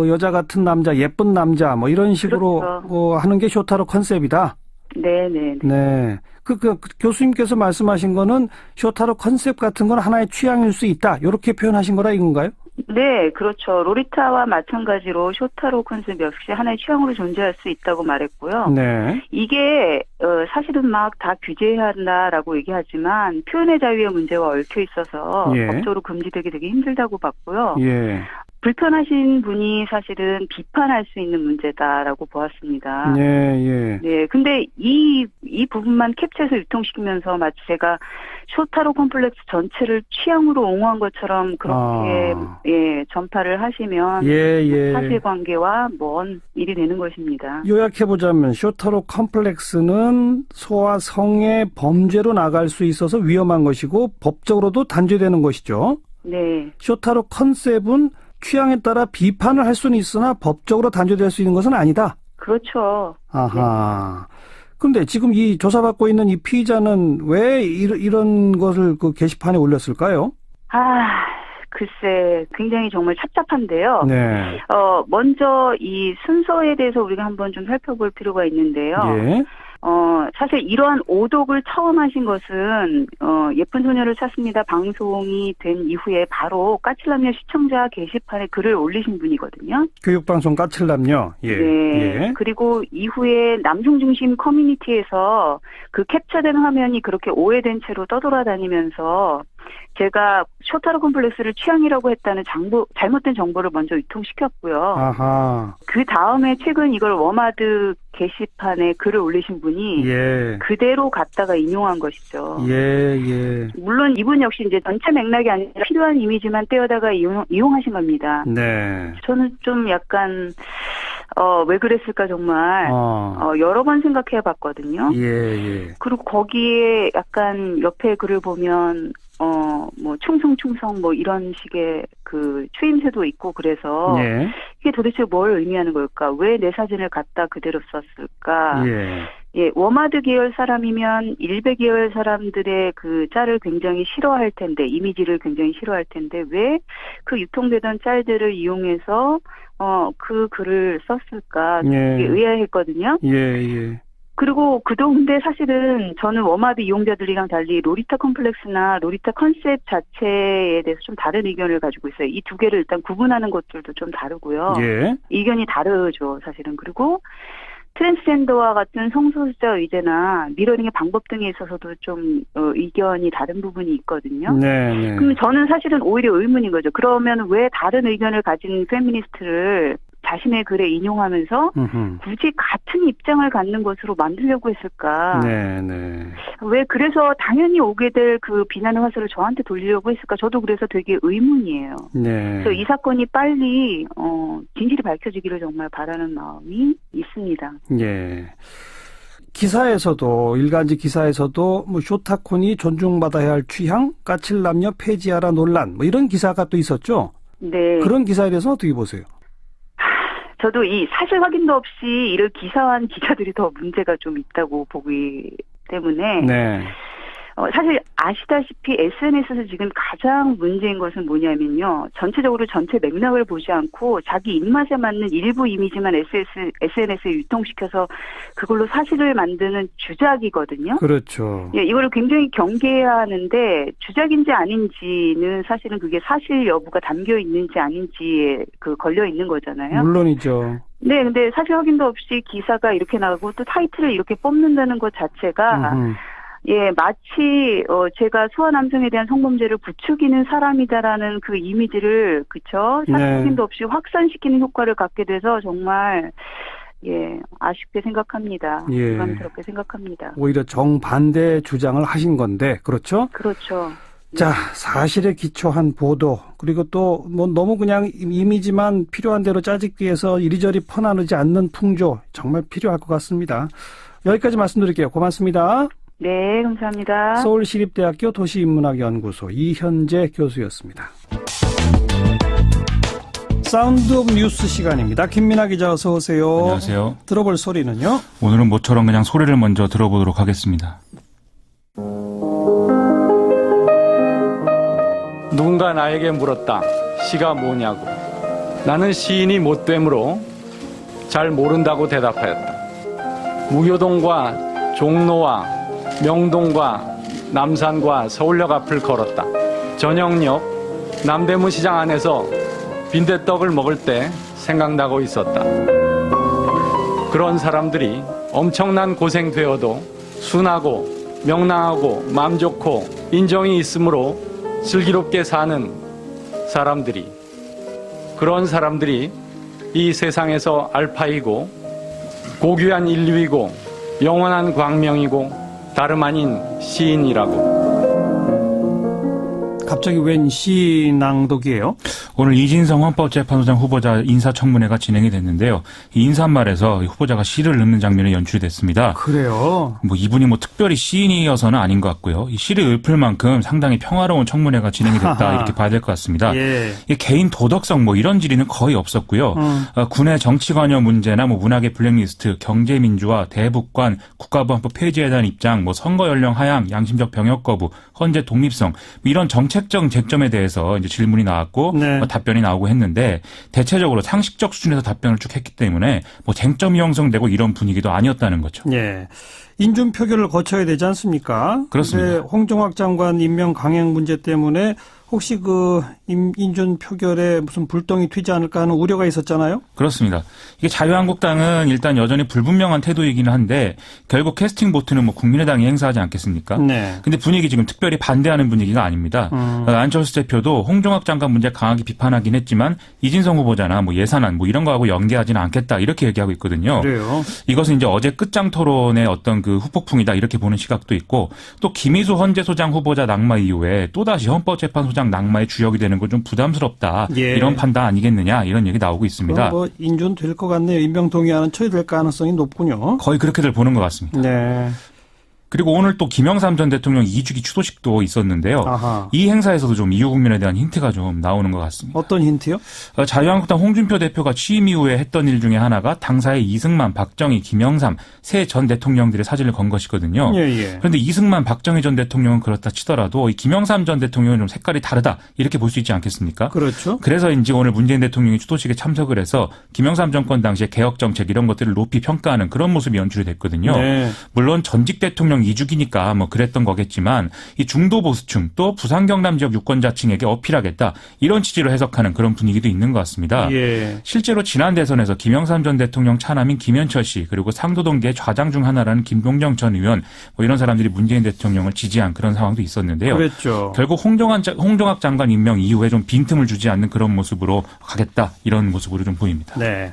여자 같은 남자, 예쁜 남자 뭐 이런 식으로 그렇죠. 하는 게 쇼타로 컨셉이다. 네네. 네. 그 교수님께서 말씀하신 거는 쇼타로 컨셉 같은 건 하나의 취향일 수 있다. 이렇게 표현하신 거라 이건가요? 네, 그렇죠. 롤리타와 마찬가지로 쇼타로 컨셉 역시 하나의 취향으로 존재할 수 있다고 말했고요. 네. 이게 사실은 막 다 규제해야 한다라고 얘기하지만 표현의 자유의 문제와 얽혀 있어서 법적으로 금지되기 되게 힘들다고 봤고요. 예. 불편하신 분이 사실은 비판할 수 있는 문제다라고 보았습니다. 네. 근데 이 부분만 캡처해서 유통시키면서 마치 제가 쇼타로 컴플렉스 전체를 취향으로 옹호한 것처럼 그렇게 전파를 하시면 사실관계와 먼 일이 되는 것입니다. 요약해보자면 쇼타로 컴플렉스는 소아 성애 범죄로 나갈 수 있어서 위험한 것이고 법적으로도 단죄되는 것이죠. 네. 쇼타로 컨셉은 취향에 따라 비판을 할 수는 있으나 법적으로 단죄될 수 있는 것은 아니다. 그렇죠. 아하. 근데 지금 이 조사받고 있는 이 피의자는 왜 이런 것을 그 게시판에 올렸을까요? 글쎄, 굉장히 정말 착잡한데요. 네. 먼저 이 순서에 대해서 우리가 한번 좀 살펴볼 필요가 있는데요. 예. 사실 이러한 오독을 처음 하신 것은, 예쁜 소녀를 찾습니다. 방송이 된 이후에 바로 까칠남녀 시청자 게시판에 글을 올리신 분이거든요. 교육방송 까칠남녀. 예. 네. 예. 그리고 이후에 남성 중심 커뮤니티에서 그 캡처된 화면이 그렇게 오해된 채로 떠돌아다니면서 제가 쇼타로 콤플렉스를 취향이라고 했다는 잘못된 정보를 먼저 유통시켰고요. 아하. 그 다음에 최근 이걸 워마드 게시판에 글을 올리신 분이 예. 그대로 갖다가 인용한 것이죠. 예. 물론 이분 역시 이제 전체 맥락이 아니라 필요한 이미지만 떼어다가 이용하신 겁니다. 네. 저는 좀 약간 왜 그랬을까 정말 여러 번 생각해 봤거든요. 예. 그리고 거기에 약간 옆에 글을 보면 뭐 충성 뭐 이런 식의 그 추임새도 있고 그래서 예. 이게 도대체 뭘 의미하는 걸까? 왜 내 사진을 갖다 그대로 썼을까? 예, 워마드 계열 사람이면 일베 계열 사람들의 그 짤을 굉장히 싫어할 텐데, 이미지를 굉장히 싫어할 텐데, 왜 그 유통되던 짤들을 이용해서, 그 글을 썼을까? 예. 되게 의아했거든요. 예. 그리고 근데 사실은 저는 워마드 이용자들이랑 달리 로리타 컴플렉스나 로리타 컨셉 자체에 대해서 좀 다른 의견을 가지고 있어요. 이 두 개를 일단 구분하는 것들도 좀 다르고요. 예. 의견이 다르죠, 사실은. 그리고 트랜스젠더와 같은 성소수자 의제나 미러링의 방법 등에 있어서도 좀 의견이 다른 부분이 있거든요. 네. 그럼 저는 사실은 오히려 의문인 거죠. 그러면 왜 다른 의견을 가진 페미니스트를 자신의 글에 인용하면서 굳이 같은 입장을 갖는 것으로 만들려고 했을까? 네. 왜 그래서 당연히 오게 될 그 비난의 화살을 저한테 돌리려고 했을까? 저도 그래서 되게 의문이에요. 네. 그래서 이 사건이 빨리 진실이 밝혀지기를 정말 바라는 마음이 있습니다. 예. 기사에서도 일간지 기사에서도 뭐 쇼타콘이 존중받아야 할 취향, 까칠남녀 폐지하라 논란 뭐 이런 기사가 또 있었죠. 네. 그런 기사에 대해서 어떻게 보세요? 저도 이 사실 확인도 없이 이를 기사화한 기자들이 더 문제가 좀 있다고 보기 때문에 네. 사실 아시다시피 SNS에서 지금 가장 문제인 것은 뭐냐면요. 전체적으로 전체 맥락을 보지 않고 자기 입맛에 맞는 일부 이미지만 SNS에 유통시켜서 그걸로 사실을 만드는 주작이거든요. 그렇죠. 예, 이거를 굉장히 경계해야 하는데 주작인지 아닌지는 사실은 그게 사실 여부가 담겨 있는지 아닌지에 걸려 있는 거잖아요. 물론이죠. 네, 근데 사실 확인도 없이 기사가 이렇게 나가고 또 타이틀을 이렇게 뽑는다는 것 자체가 예, 마치 제가 소아 남성에 대한 성범죄를 부추기는 사람이다라는 그 이미지를 그쵸? 사실 확인도 없이 확산시키는 효과를 갖게 돼서 정말 예, 아쉽게 생각합니다. 부담스럽게 생각합니다. 오히려 정반대 주장을 하신 건데, 그렇죠? 그렇죠. 자, 사실에 기초한 보도, 그리고 또 뭐 너무 그냥 이미지만 필요한 대로 짜집기 위해서 이리저리 퍼나르지 않는 풍조, 정말 필요할 것 같습니다. 여기까지 말씀드릴게요. 고맙습니다. 네, 감사합니다. 서울시립대학교 도시인문학연구소 이현재 교수였습니다. 사운드 오브 뉴스 시간입니다. 김민아 기자 어서 오세요. 안녕하세요. 들어볼 소리는요? 오늘은 모처럼 그냥 소리를 먼저 들어보도록 하겠습니다. 누군가 나에게 물었다. 시가 뭐냐고. 나는 시인이 못되므로 잘 모른다고 대답하였다. 무교동과 종로와 명동과 남산과 서울역 앞을 걸었다. 저녁역 남대문 시장 안에서 빈대떡을 먹을 때 생각나고 있었다. 그런 사람들이 엄청난 고생되어도 순하고 명랑하고 마음 좋고 인정이 있으므로 슬기롭게 사는 사람들이, 그런 사람들이 이 세상에서 알파이고 고귀한 인류이고 영원한 광명이고 다름 아닌 시인이라고. 갑자기 웬 시낭독이에요? 오늘 이진성 헌법재판소장 후보자 인사청문회가 진행이 됐는데요. 이 인사말에서 후보자가 시를 읊는 장면이 연출이 됐습니다. 그래요? 이분이 특별히 시인이어서는 아닌 것 같고요. 이 시를 읊을 만큼 상당히 평화로운 청문회가 진행이 됐다 이렇게 봐야 될 것 같습니다. 예. 개인 도덕성 이런 질의는 거의 없었고요. 군의 정치관여 문제나 문학의 블랙리스트, 경제민주화, 대북관, 국가보안법 폐지에 대한 입장, 선거 연령 하향, 양심적 병역 거부, 헌재 독립성 이런 정책적 쟁점에 대해서 이제 질문이 나왔고 네. 답변이 나오고 했는데 대체적으로 상식적 수준에서 답변을 쭉 했기 때문에 쟁점이 형성되고 이런 분위기도 아니었다는 거죠. 예. 인준 표결을 거쳐야 되지 않습니까? 그렇습니다. 홍종학 장관 임명 강행 문제 때문에 혹시 인준 표결에 무슨 불똥이 튀지 않을까 하는 우려가 있었잖아요? 그렇습니다. 이게 자유한국당은 일단 여전히 불분명한 태도이기는 한데 결국 캐스팅 보트는 국민의당이 행사하지 않겠습니까? 네. 근데 분위기 지금 특별히 반대하는 분위기가 아닙니다. 안철수 대표도 홍종학 장관 문제 강하게 비판하긴 했지만 이진성 후보자나 예산안 이런 거하고 연계하지는 않겠다 이렇게 얘기하고 있거든요. 그래요. 이것은 이제 어제 끝장 토론의 어떤 후폭풍이다 이렇게 보는 시각도 있고 또 김희수 헌재소장 후보자 낙마 이후에 또다시 헌법재판소장 낙마의 주역이 되는 건 좀 부담스럽다. 예. 이런 판단 아니겠느냐 이런 얘기 나오고 있습니다. 인준 될 것 같네요. 임명 동의안은 처리될 가능성이 높군요. 거의 그렇게들 보는 것 같습니다. 네. 그리고 오늘 또 김영삼 전 대통령 2주기 추도식도 있었는데요. 아하. 이 행사에서도 좀 이후 국면에 대한 힌트가 좀 나오는 것 같습니다. 어떤 힌트요? 자유한국당 홍준표 대표가 취임 이후에 했던 일 중에 하나가 당사의 이승만, 박정희, 김영삼 세 전 대통령들의 사진을 건 것이거든요. 예. 그런데 이승만, 박정희 전 대통령은 그렇다 치더라도 이 김영삼 전 대통령은 좀 색깔이 다르다 이렇게 볼 수 있지 않겠습니까? 그렇죠. 그래서인지 오늘 문재인 대통령이 추도식에 참석을 해서 김영삼 정권 당시의 개혁 정책 이런 것들을 높이 평가하는 그런 모습이 연출이 됐거든요. 네. 물론 전직 대통령 2주기니까 그랬던 거겠지만 이 중도 보수층 또 부산 경남 지역 유권자층에게 어필하겠다 이런 취지로 해석하는 그런 분위기도 있는 것 같습니다. 예. 실제로 지난 대선에서 김영삼 전 대통령 차남인 김현철 씨 그리고 상도동계의 좌장 중 하나라는 김동정 전 의원 이런 사람들이 문재인 대통령을 지지한 그런 상황도 있었는데요. 그랬죠. 결국 홍종학 장관 임명 이후에 좀 빈틈을 주지 않는 그런 모습으로 가겠다 이런 모습으로 좀 보입니다. 네.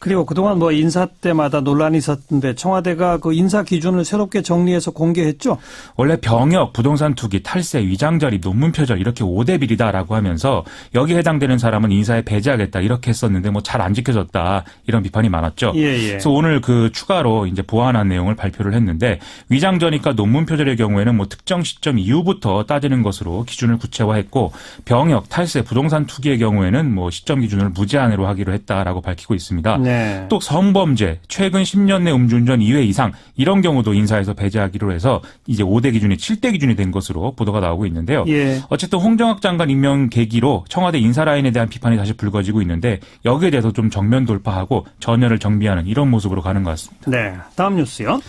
그리고 그동안 인사 때마다 논란이 있었는데 청와대가 인사 기준을 새롭게 정리해서 공개했죠? 원래 병역, 부동산 투기, 탈세, 위장 결입, 논문 표절 이렇게 5대 비리다라고 하면서 여기에 해당되는 사람은 인사에 배제하겠다 이렇게 했었는데 잘 안 지켜졌다 이런 비판이 많았죠. 예. 그래서 오늘 추가로 이제 보완한 내용을 발표를 했는데 위장 전입과 논문 표절의 경우에는 특정 시점 이후부터 따지는 것으로 기준을 구체화했고 병역, 탈세, 부동산 투기의 경우에는 시점 기준을 무제한으로 하기로 했다라고 밝히고 있습니다. 네. 또 성범죄, 최근 10년 내 음주운전 2회 이상 이런 경우도 인사에서 배제하기로 해서 이제 5대 기준이 7대 기준이 된 것으로 보도가 나오고 있는데요. 예. 어쨌든 홍종학 장관 임명 계기로 청와대 인사 라인에 대한 비판이 다시 불거지고 있는데 여기에 대해서 좀 정면 돌파하고 전열을 정비하는 이런 모습으로 가는 것 같습니다. 네, 다음 뉴스요.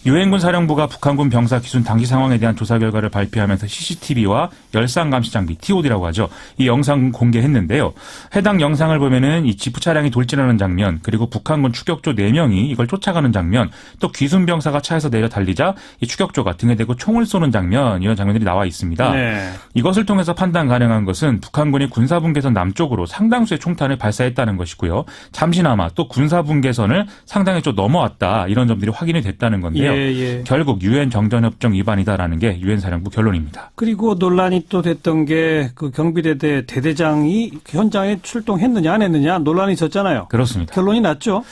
유엔군 사령부가 북한군 병사 기순 당시 상황에 대한 조사 결과를 발표하면서 CCTV와 열상 감시 장비 TOD라고 하죠. 이 영상 공개했는데요. 해당 영상을 보면은 이 지프 차량이 돌진하는 장면 그리고 북한군 추격조 4명이 이걸 쫓아가는 장면 또 귀순 병사가 차에서 내려 달리자 이 추격조가 등에 대고 총을 쏘는 장면 이런 장면들이 나와 있습니다. 네. 이것을 통해서 판단 가능한 것은 북한군이 군사분계선 남쪽으로 상당수의 총탄을 발사했다는 것이고요. 잠시나마 또 군사분계선을 상당히 좀 넘어왔다 이런 점들이 확인이 됐다는 건데요. 예. 결국 유엔 정전협정 위반이다라는 게 유엔 사령부 결론입니다. 그리고 논란이 또 됐던 게 경비대대 대대장이 현장에 출동했느냐 안 했느냐 논란이 있었잖아요. 그렇습니다. 결론이 났죠?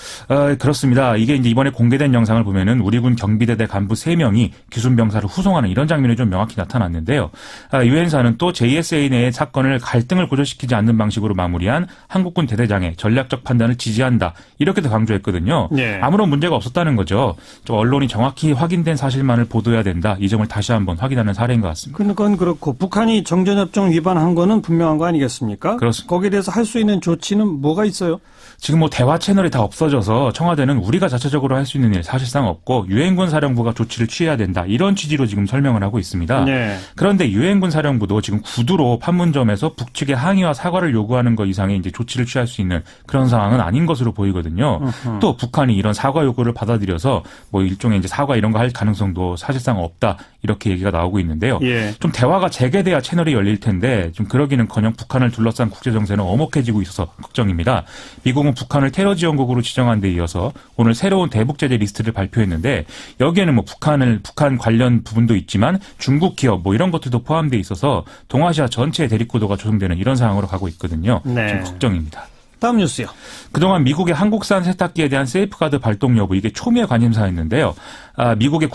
그렇습니다. 이게 이제 이번에 공개된 영상을 보면은 우리 군 경비대대 간부 3명이 귀순 병사를 후송하는 이런 장면이 좀 명확히 나타났는데요. 유엔사는 또 JSA 내의 사건을 갈등을 고조시키지 않는 방식으로 마무리한 한국군 대대장의 전략적 판단을 지지한다. 이렇게도 강조했거든요. 네. 아무런 문제가 없었다는 거죠. 언론이 정확히 확인된 사실만을 보도해야 된다. 이 점을 다시 한번 확인하는 사례인 것 같습니다. 그건 그렇고 북한이 정전협정 위반한 거는 분명한 거 아니겠습니까? 그렇습니다. 거기에 대해서 할 수 있는 조치는 뭐가 있어요? 지금 대화 채널이 다 없어져서 청와대는 우리가 자체적으로 할 수 있는 일 사실상 없고 유엔군 사령부가 조치를 취해야 된다. 이런 취지로 지금 설명을 하고 있습니다. 네. 그런데 유엔군 사령부도 지금 구두로 판문점에서 북측의 항의와 사과를 요구하는 것 이상의 이제 조치를 취할 수 있는 그런 상황은 아닌 것으로 보이거든요. 또 북한이 이런 사과 요구를 받아들여서 일종의 이제 사과 이런 거 할 가능성도 사실상 없다. 이렇게 얘기가 나오고 있는데요. 예. 좀 대화가 재개돼야 채널이 열릴 텐데 좀 그러기는커녕 북한을 둘러싼 국제 정세는 엄혹해지고 있어서 걱정입니다. 미국은 중국은 북한을 테러 지원국으로 지정한 데 이어서 오늘 새로운 대북 제재 리스트를 발표했는데 여기에는 뭐 북한 관련 부분도 있지만 중국 기업 뭐 이런 것들도 포함되어 있어서 동아시아 전체의 대립구도가 조성되는 이런 상황으로 가고 있거든요. 네. 좀 걱정입니다. 다음 뉴스요. 그동안 미국의 한국산 세탁기에 대한 세이프가드 발동 여부 이게 초미의 관심사였는데요. 미국의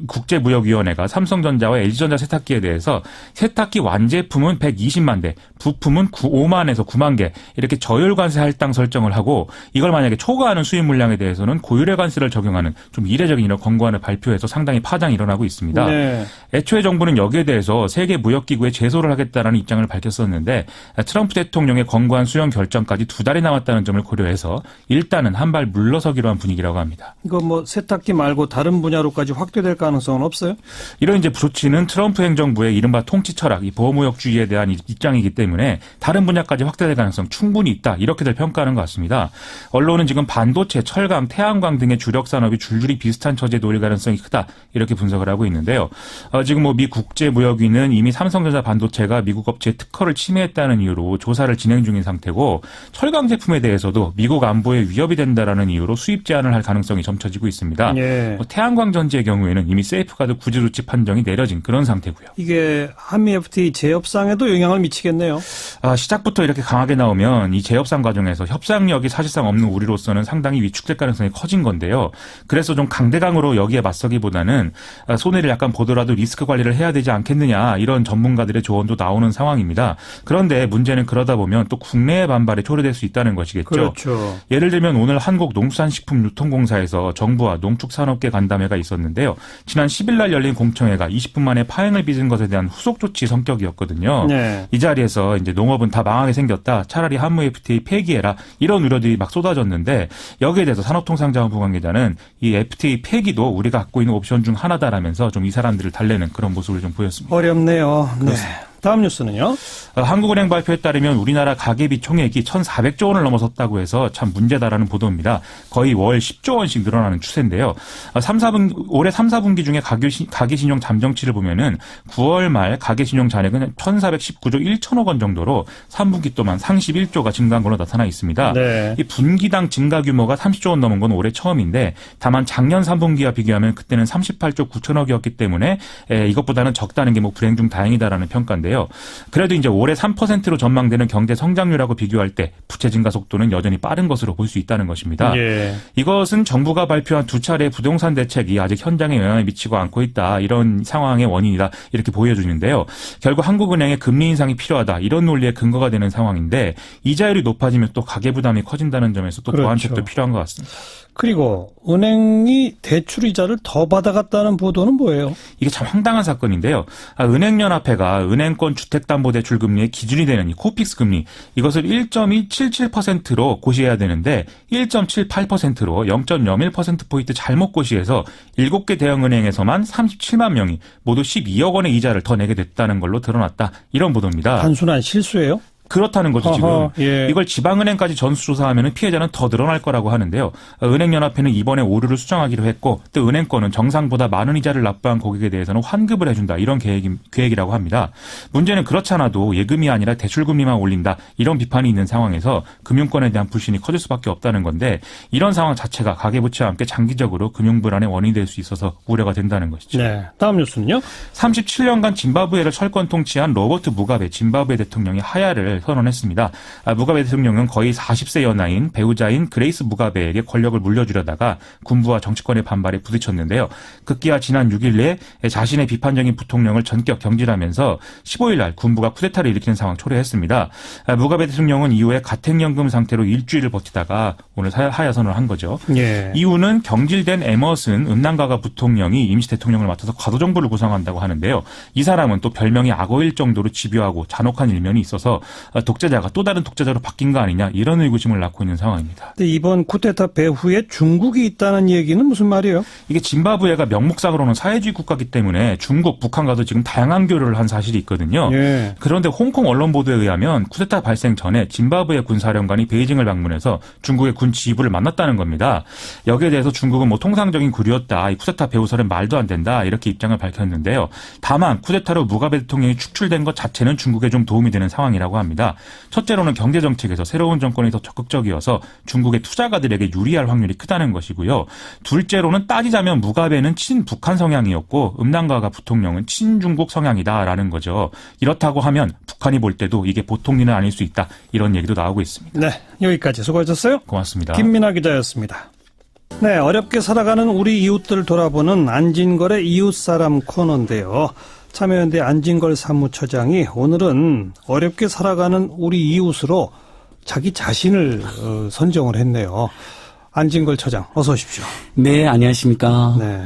국제무역위원회가 삼성전자와 LG전자 세탁기에 대해서 세탁기 완제품은 120만 대, 부품은 5만에서 9만 개 이렇게 저율 관세 할당 설정을 하고 이걸 만약에 초과하는 수입 물량에 대해서는 고율의 관세를 적용하는 좀 이례적인 이런 권고안을 발표해서 상당히 파장이 일어나고 있습니다. 네. 애초에 정부는 여기에 대해서 세계무역기구에 제소를 하겠다라는 입장을 밝혔었는데 트럼프 대통령의 권고안 수용 결정까지 2달이 남았다는 점을 고려해서 일단은 한 발 물러서기로 한 분위기라고 합니다. 이거 뭐 세탁기 말고 다른 분야로까지 확대될 가능성은 없어요? 이런 이제 조치는 트럼프 행정부의 이른바 통치 철학, 이 보호무역주의에 대한 입장이기 때문에 다른 분야까지 확대될 가능성 충분히 있다. 이렇게들 평가하는 것 같습니다. 언론은 지금 반도체, 철강, 태양광 등의 주력 산업이 줄줄이 비슷한 처지에 놓일 가능성이 크다. 이렇게 분석을 하고 있는데요. 지금 뭐 미 국제무역위는 이미 삼성전자 반도체가 미국 업체의 특허를 침해했다는 이유로 조사를 진행 중인 상태고 철강 제품에 대해서도 미국 안보에 위협이 된다라는 이유로 수입 제한을 할 가능성이 점쳐지고 있습니다. 예. 태양광 전지의 경우에는 이미 세이프가드 구제 조치 판정이 내려진 그런 상태고요. 이게 한미 FTA 재협상에도 영향을 미치겠네요. 시작부터 이렇게 강하게 나오면 이 재협상 과정에서 협상력이 사실상 없는 우리로서는 상당히 위축될 가능성이 커진 건데요. 그래서 좀 강대강으로 여기에 맞서기보다는 손해를 약간 보더라도 리스크 관리를 해야 되지 않겠느냐 이런 전문가들의 조언도 나오는 상황입니다. 그런데 문제는 그러다 보면 또 국내의 반발에 초래될 수 있다는 것이겠죠. 그렇죠. 예를 들면 오늘 한국농수산식품유통공사에서 정부와 농축산업계 간담회가 있었는데요. 지난 10일 날 열린 공청회가 20분 만에 파행을 빚은 것에 대한 후속 조치 성격이었거든요. 네. 이 자리에서 이제 농업은 다 망하게 생겼다. 차라리 한무 FTA 폐기해라. 이런 우려들이 막 쏟아졌는데 여기에 대해서 산업통상자원부 관계자는 이 FTA 폐기도 우리가 갖고 있는 옵션 중 하나다라면서 좀 이 사람들을 달래는 그런 모습을 좀 보였습니다. 어렵네요. 네. 다음 뉴스는요? 한국은행 발표에 따르면 우리나라 가계비 총액이 1,400조 원을 넘어섰다고 해서 참 문제다라는 보도입니다. 거의 월 10조 원씩 늘어나는 추세인데요. 올해 3, 4분기 중에 가계신용 잠정치를 보면은 9월 말 가계신용 잔액은 1,419조 1천억 원 정도로 3분기 동안 31조가 증가한 걸로 나타나 있습니다. 네. 이 분기당 증가 규모가 30조 원 넘은 건 올해 처음인데 다만 작년 3분기와 비교하면 그때는 38조 9천억이었기 때문에 이것보다는 적다는 게 뭐 불행 중 다행이다라는 평가인데 그래도 이제 올해 3%로 전망되는 경제 성장률하고 비교할 때 부채 증가 속도는 여전히 빠른 것으로 볼 수 있다는 것입니다. 예. 이것은 정부가 발표한 2차례 부동산 대책이 아직 현장에 영향을 미치고 않고 있다. 이런 상황의 원인이다. 이렇게 보여주는데요. 결국 한국은행의 금리 인상이 필요하다. 이런 논리의 근거가 되는 상황인데 이자율이 높아지면 또 가계부담이 커진다는 점에서 또 보완책도 필요한 것 같습니다. 그리고 은행이 대출 이자를 더 받아갔다는 보도는 뭐예요? 이게 참 황당한 사건인데요. 은행연합회가 은행권 주택담보대출 금리의 기준이 되는 이 코픽스 금리 이것을 1.177%로 고시해야 되는데 1.78%로 0.01%포인트 잘못 고시해서 7개 대형은행에서만 37만 명이 모두 12억 원의 이자를 더 내게 됐다는 걸로 드러났다. 이런 보도입니다. 단순한 실수예요? 그렇다는 거죠, 지금. 예. 이걸 지방은행까지 전수조사하면 피해자는 더 늘어날 거라고 하는데요. 은행연합회는 이번에 오류를 수정하기로 했고 또 은행권은 정상보다 많은 이자를 납부한 고객에 대해서는 환급을 해준다. 이런 계획이라고 합니다. 문제는 그렇지 않아도 예금이 아니라 대출금리만 올린다. 이런 비판이 있는 상황에서 금융권에 대한 불신이 커질 수밖에 없다는 건데 이런 상황 자체가 가계부채와 함께 장기적으로 금융불안의 원인이 될 수 있어서 우려가 된다는 것이죠. 네. 다음 뉴스는요? 37년간 짐바브웨를 철권 통치한 로버트 무가베 짐바브웨 대통령이 하야를 선언했습니다. 무가베 대통령은 거의 40세 연하인 배우자인 그레이스 무가베에게 권력을 물려주려다가 군부와 정치권의 반발에 부딪혔는데요. 급기야 지난 6일 내에 자신의 비판적인 부통령을 전격 경질하면서 15일 날 군부가 쿠데타를 일으키는 상황 초래했습니다. 무가베 대통령은 이후에 가택연금 상태로 일주일을 버티다가 오늘 하야 선언을 한 거죠. 예. 이유는 경질된 에머슨 음란가가 부통령이 임시 대통령을 맡아서 과도정부를 구성한다고 하는데요. 이 사람은 또 별명이 악어일 정도로 집요하고 잔혹한 일면이 있어서 독재자가 또 다른 독재자로 바뀐 거 아니냐 이런 의구심을 낳고 있는 상황입니다. 근데 이번 쿠데타 배후에 중국이 있다는 얘기는 무슨 말이에요? 이게 짐바브웨가 명목상으로는 사회주의 국가이기 때문에 중국, 북한과도 지금 다양한 교류를 한 사실이 있거든요. 예. 그런데 홍콩 언론 보도에 의하면 쿠데타 발생 전에 짐바브웨 군사령관이 베이징을 방문해서 중국의 군 지휘부를 만났다는 겁니다. 여기에 대해서 중국은 뭐 통상적인 구류였다. 이 쿠데타 배후설은 말도 안 된다. 이렇게 입장을 밝혔는데요. 다만 쿠데타로 무가베 대통령이 축출된 것 자체는 중국에 좀 도움이 되는 상황이라고 합니다. 있습니다. 첫째로는 경제 정책에서 새로운 정권이 더 적극적이어서 중국의 투자가들에게 유리할 확률이 크다는 것이고요. 둘째로는 따지자면 무가베는 친북한 성향이었고 음란가가 부통령은 친중국 성향이다라는 거죠. 이렇다고 하면 북한이 볼 때도 이게 보통 일은 아닐 수 있다. 이런 얘기도 나오고 있습니다. 네, 여기까지 수고하셨어요. 고맙습니다. 김민아 기자였습니다. 네, 어렵게 살아가는 우리 이웃들 돌아보는 안진걸의 이웃사람 코너인데요. 참여연대 안진걸 사무처장이 오늘은 어렵게 살아가는 우리 이웃으로 자기 자신을 선정을 했네요. 안진걸 처장, 어서 오십시오. 네, 안녕하십니까. 네.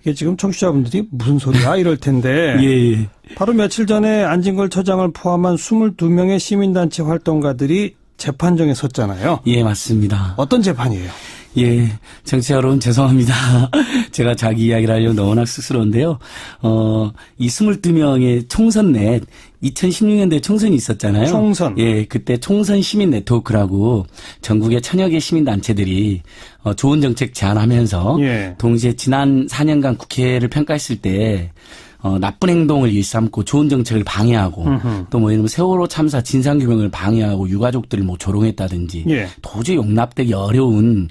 이게 지금 청취자분들이 무슨 소리야 이럴 텐데 예. 바로 며칠 전에 안진걸 처장을 포함한 22명의 시민단체 활동가들이 재판정에 섰잖아요. 예, 맞습니다. 어떤 재판이에요? 예, 정치 여러분 죄송합니다. 제가 자기 이야기를 하려면 너무나 쑥스러운데요. 이 22명의 총선 넷 2016년도에 총선이 있었잖아요. 총선. 예, 그때 총선 시민 네트워크라고 전국의 천여 개 시민단체들이 좋은 정책 제안하면서 예. 동시에 지난 4년간 국회를 평가했을 때 나쁜 행동을 일삼고 좋은 정책을 방해하고 또 뭐 이런 세월호 참사 진상규명을 방해하고 유가족들을 뭐 조롱했다든지 예. 도저히 용납되기 어려운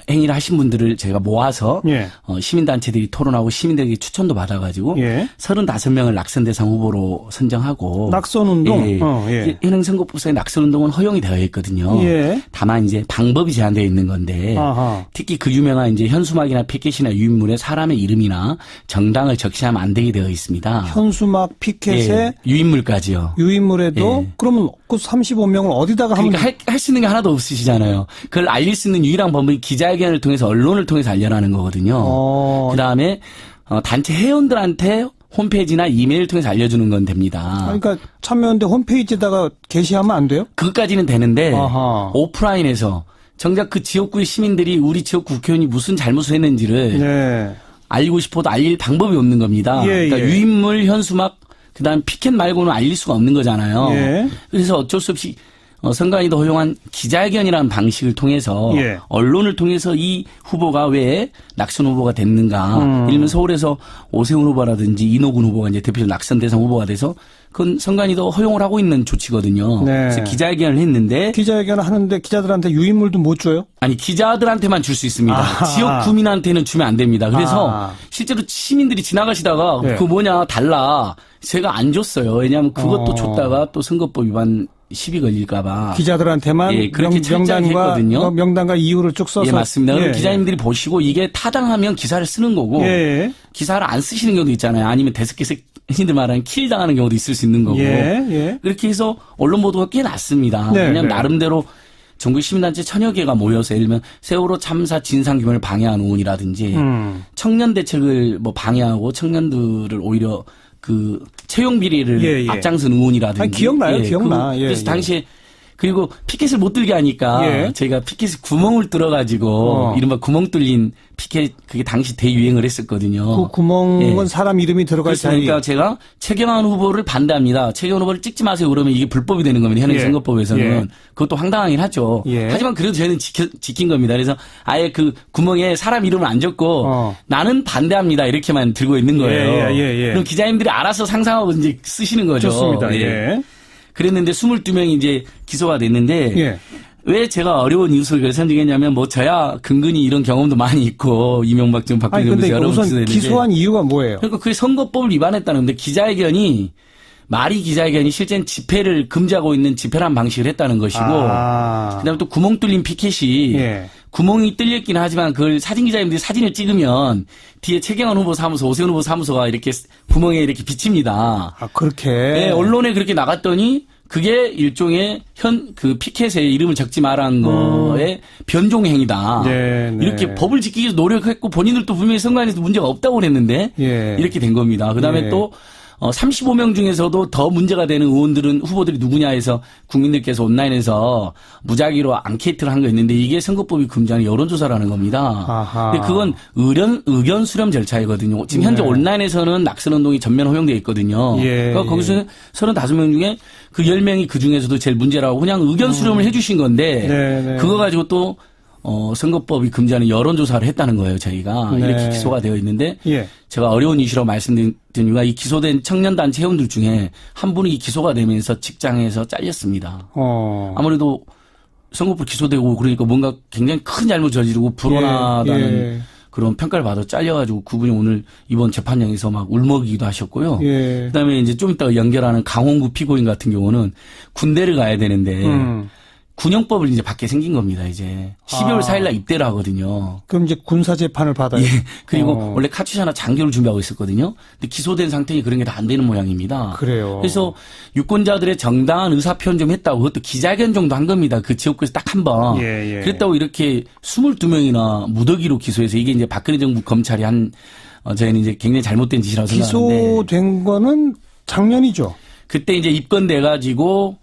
행위를 하신 분들을 제가 모아서 예. 시민단체들이 토론하고 시민들에게 추천도 받아가지고 예. 35명을 낙선 대상 후보로 선정하고 낙선운동? 예. 현행선거법상의 낙선운동은 허용이 되어 있거든요. 예. 다만 이제 방법이 제한되어 있는 건데 아하. 특히 그 유명한 이제 현수막이나 피켓이나 유인물에 사람의 이름이나 정당을 적시하면 안 되게 되어 있습니다. 현수막, 피켓에 유인물까지요. 유인물에도 예. 그러면 그 35명을 어디다가 하면 그러니까 할 수 있는 게 하나도 없으시잖아요. 그걸 알릴 수 있는 유일한 방법이 기자회견을 통해서 언론을 통해서 알려라는 거거든요. 그다음에 단체 회원들한테 홈페이지나 이메일을 통해서 알려주는 건 됩니다. 그러니까 참여연대 홈페이지에다가 게시하면 안 돼요? 그것까지는 되는데 아하. 오프라인에서 정작 그 지역구의 시민들이 우리 지역구 국회의원이 무슨 잘못을 했는지를 네. 알리고 싶어도 알릴 방법이 없는 겁니다. 예, 그러니까 예. 유인물, 현수막, 그다음 피켓 말고는 알릴 수가 없는 거잖아요. 예. 그래서 어쩔 수 없이 선관위도 허용한 기자회견이라는 방식을 통해서 예. 언론을 통해서 이 후보가 왜 낙선 후보가 됐는가. 예를 들면 서울에서 오세훈 후보라든지 이노군 후보가 이제 대표적 낙선 대상 후보가 돼서 그건 선관위도 허용을 하고 있는 조치거든요. 네. 그래서 기자회견을 했는데 기자회견을 하는데 기자들한테 유인물도 못 줘요? 아니 기자들한테만 줄 수 있습니다. 아하. 지역 구민한테는 주면 안 됩니다. 그래서 실제로 시민들이 지나가시다가 네. 그거 뭐냐 달라 제가 안 줬어요. 왜냐하면 그것도 줬다가 또 선거법 위반 시비 걸릴까봐. 기자들한테만 예, 그렇게 철저했거든요. 명단과 이유를 쭉 써서. 예, 맞습니다. 예. 기자님들이 보시고 이게 타당하면 기사를 쓰는 거고 예. 기사를 안 쓰시는 경우도 있잖아요. 아니면 데스크에서 흔히들 말하는 킬 당하는 경우도 있을 수 있는 거고. 예. 그렇게 해서 언론 보도가 꽤 났습니다. 네, 왜냐하면 네. 나름대로 전국 시민단체 천여 개가 모여서 예를 들면 세월호 참사 진상규명을 방해한 의원이라든지 청년 대책을 뭐 방해하고 청년들을 오히려 그 채용 비리를 앞장선 의원이라든지. 아니, 기억나요? 기억나. 그래서 당시에 그리고 피켓을 못 들게 하니까 저희가 피켓에 구멍을 뚫어가지고 이른바 구멍 뚫린 피켓 그게 당시 대유행을 했었거든요. 그 구멍은 사람 이름이 들어갈 자리. 그러니까 제가 최경환 후보를 반대합니다. 최경환 후보를 찍지 마세요. 그러면 이게 불법이 되는 겁니다. 현행 선거법에서는. 그것도 황당하긴 하죠. 하지만 그래도 저희는 지킨 겁니다. 그래서 아예 그 구멍에 사람 이름을 안 적고 나는 반대합니다. 이렇게만 들고 있는 거예요. 그럼 기자님들이 알아서 상상하고 이제 쓰시는 거죠. 좋습니다. 그랬는데 22명이 이제 기소가 됐는데 왜 제가 어려운 이웃을 선정했냐면 뭐 저야 근근히 이런 경험도 많이 있고 이명박 전 박근혜 정부에서 여러 번 우선 기소한 이유가 뭐예요? 그러니까 그게 선거법을 위반했다는데 기자회견이 말이 기자회견이 실제는 집회를 금지하고 있는 집회란 방식을 했다는 것이고 그다음에 또 구멍 뚫린 피켓이 구멍이 뚫렸긴 하지만 그걸 사진기자님들이 사진을 찍으면 뒤에 최경환 후보 사무소, 오세훈 후보 사무소가 이렇게 구멍에 이렇게 비칩니다. 아, 그렇게? 네, 언론에 그렇게 나갔더니 그게 일종의 그 피켓에 이름을 적지 말한 거에 변종 행위다. 이렇게 법을 지키기 위해서 노력했고 본인들도 분명히 선관위에서 문제가 없다고 그랬는데 이렇게 된 겁니다. 그다음에 또 35명 중에서도 더 문제가 되는 의원들은 후보들이 누구냐 해서 국민들께서 온라인에서 무작위로 앙케이트를 한 거 있는데 이게 선거법이 금지하는 여론조사라는 겁니다. 근데 그건 의견 수렴 절차이거든요. 지금 현재 온라인에서는 낙선운동이 전면 허용되어 있거든요. 그러니까 거기서 35명 중에 그 10명이 그 중에서도 제일 문제라고 그냥 의견 수렴을 해 주신 건데 그거 가지고 또 선거법이 금지하는 여론조사를 했다는 거예요, 저희가. 네. 이렇게 기소가 되어 있는데, 예. 제가 어려운 이슈라고 말씀드린 이유가 이 기소된 청년단체 회원들 중에 한 분이 기소가 되면서 직장에서 잘렸습니다. 아무래도 선거법 기소되고 그러니까 뭔가 굉장히 큰 잘못 저지르고 불온하다는 그런 평가를 받아 잘려가지고 그분이 오늘 이번 재판장에서 막 울먹이기도 하셨고요. 그다음에 이제 좀 이따 연결하는 강홍구 피고인 같은 경우는 군대를 가야 되는데 군형법을 이제 받게 생긴 겁니다, 이제. 12월 4일날 입대를 하거든요. 그럼 이제 군사재판을 받아요? 예. 그리고 원래 카투샤나 장교를 준비하고 있었거든요. 근데 기소된 상태니 그런 게 다 안 되는 모양입니다. 그래요. 그래서 유권자들의 정당한 의사표현 좀 했다고 그것도 기자회견 정도 한 겁니다. 그 지역구에서 딱 한 번. 예. 그랬다고 이렇게 22명이나 무더기로 기소해서 이게 이제 박근혜 정부 검찰이 저희는 이제 굉장히 잘못된 짓이라고 생각하는데. 기소된 거는 작년이죠? 그때 이제 입건돼가지고,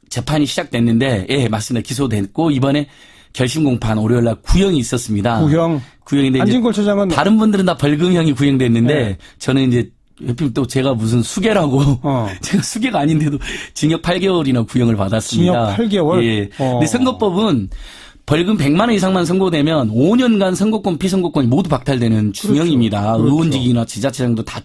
재판이 시작됐는데, 예, 맞습니다. 기소됐고, 이번에 결심 공판 월요일날 구형이 있었습니다. 구형인데. 안진걸 처장은. 다른 분들은 다 벌금형이 구형됐는데, 저는 이제, 옆에 또 제가 무슨 수계라고, 제가 수계가 아닌데도 징역 8개월이나 구형을 받았습니다. 징역 8개월? 예. 근데 선거법은 벌금 100만 원 이상만 선고되면 5년간 선거권, 피선거권이 모두 박탈되는 중형입니다. 그렇죠. 의원직이나 지자체장도 다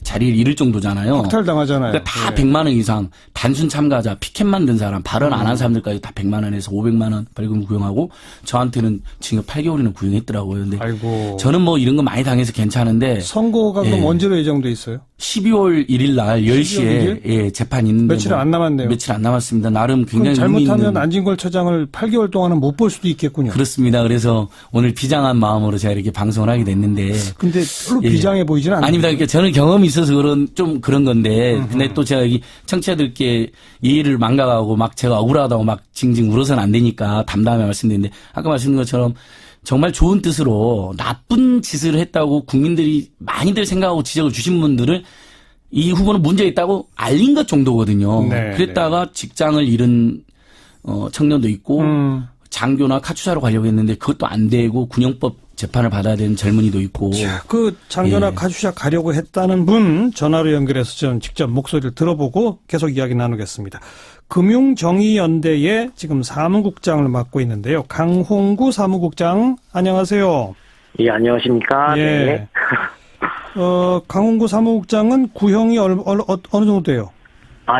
자리를 잃을 정도잖아요. 박탈당하잖아요. 그러니까 다 100만 원 이상 단순 참가자, 피켓 만든 사람, 발언 안 한 사람들까지 다 100만 원에서 500만 원 벌금 구형하고 저한테는 징역 8개월이나 구형했더라고요. 근데 아이고. 저는 뭐 이런 거 많이 당해서 괜찮은데 선거가 그럼 언제로 예정돼 있어요? 12월 1일 날 10시에 예, 재판이 있는데 며칠 안 남았네요. 며칠 안 남았습니다. 나름 굉장히 잘못하면 안진걸 처장을 8개월 동안은 못 볼 수도 있겠군요. 그렇습니다. 그래서 오늘 비장한 마음으로 제가 이렇게 방송을 하게 됐는데 근데 별로 비장해 보이지는 않아요. 아닙니다. 그러니까 저는 경험이 있어서 그런 건데 근데 또 제가 여기 청취자들께 예의를 망각하고 막 제가 억울하다고 막 징징 울어서는 안 되니까 담담하게 말씀드리는데 아까 말씀드린 것처럼 정말 좋은 뜻으로 나쁜 짓을 했다고 국민들이 많이들 생각하고 지적을 주신 분들을 이 후보는 문제 있다고 알린 것 정도거든요. 네, 그랬다가 직장을 잃은 청년도 있고 장교나 카투사로 가려고 했는데 그것도 안 되고 군형법 재판을 받아야 되는 젊은이도 있고. 자, 그 장교나 카투사 가려고 했다는 분 전화로 연결해서 좀 직접 목소리를 들어보고 계속 이야기 나누겠습니다. 금융정의연대의 지금 사무국장을 맡고 있는데요. 강홍구 사무국장, 안녕하세요. 예, 안녕하십니까. 예. 네. 강홍구 사무국장은 구형이 어느 정도 돼요?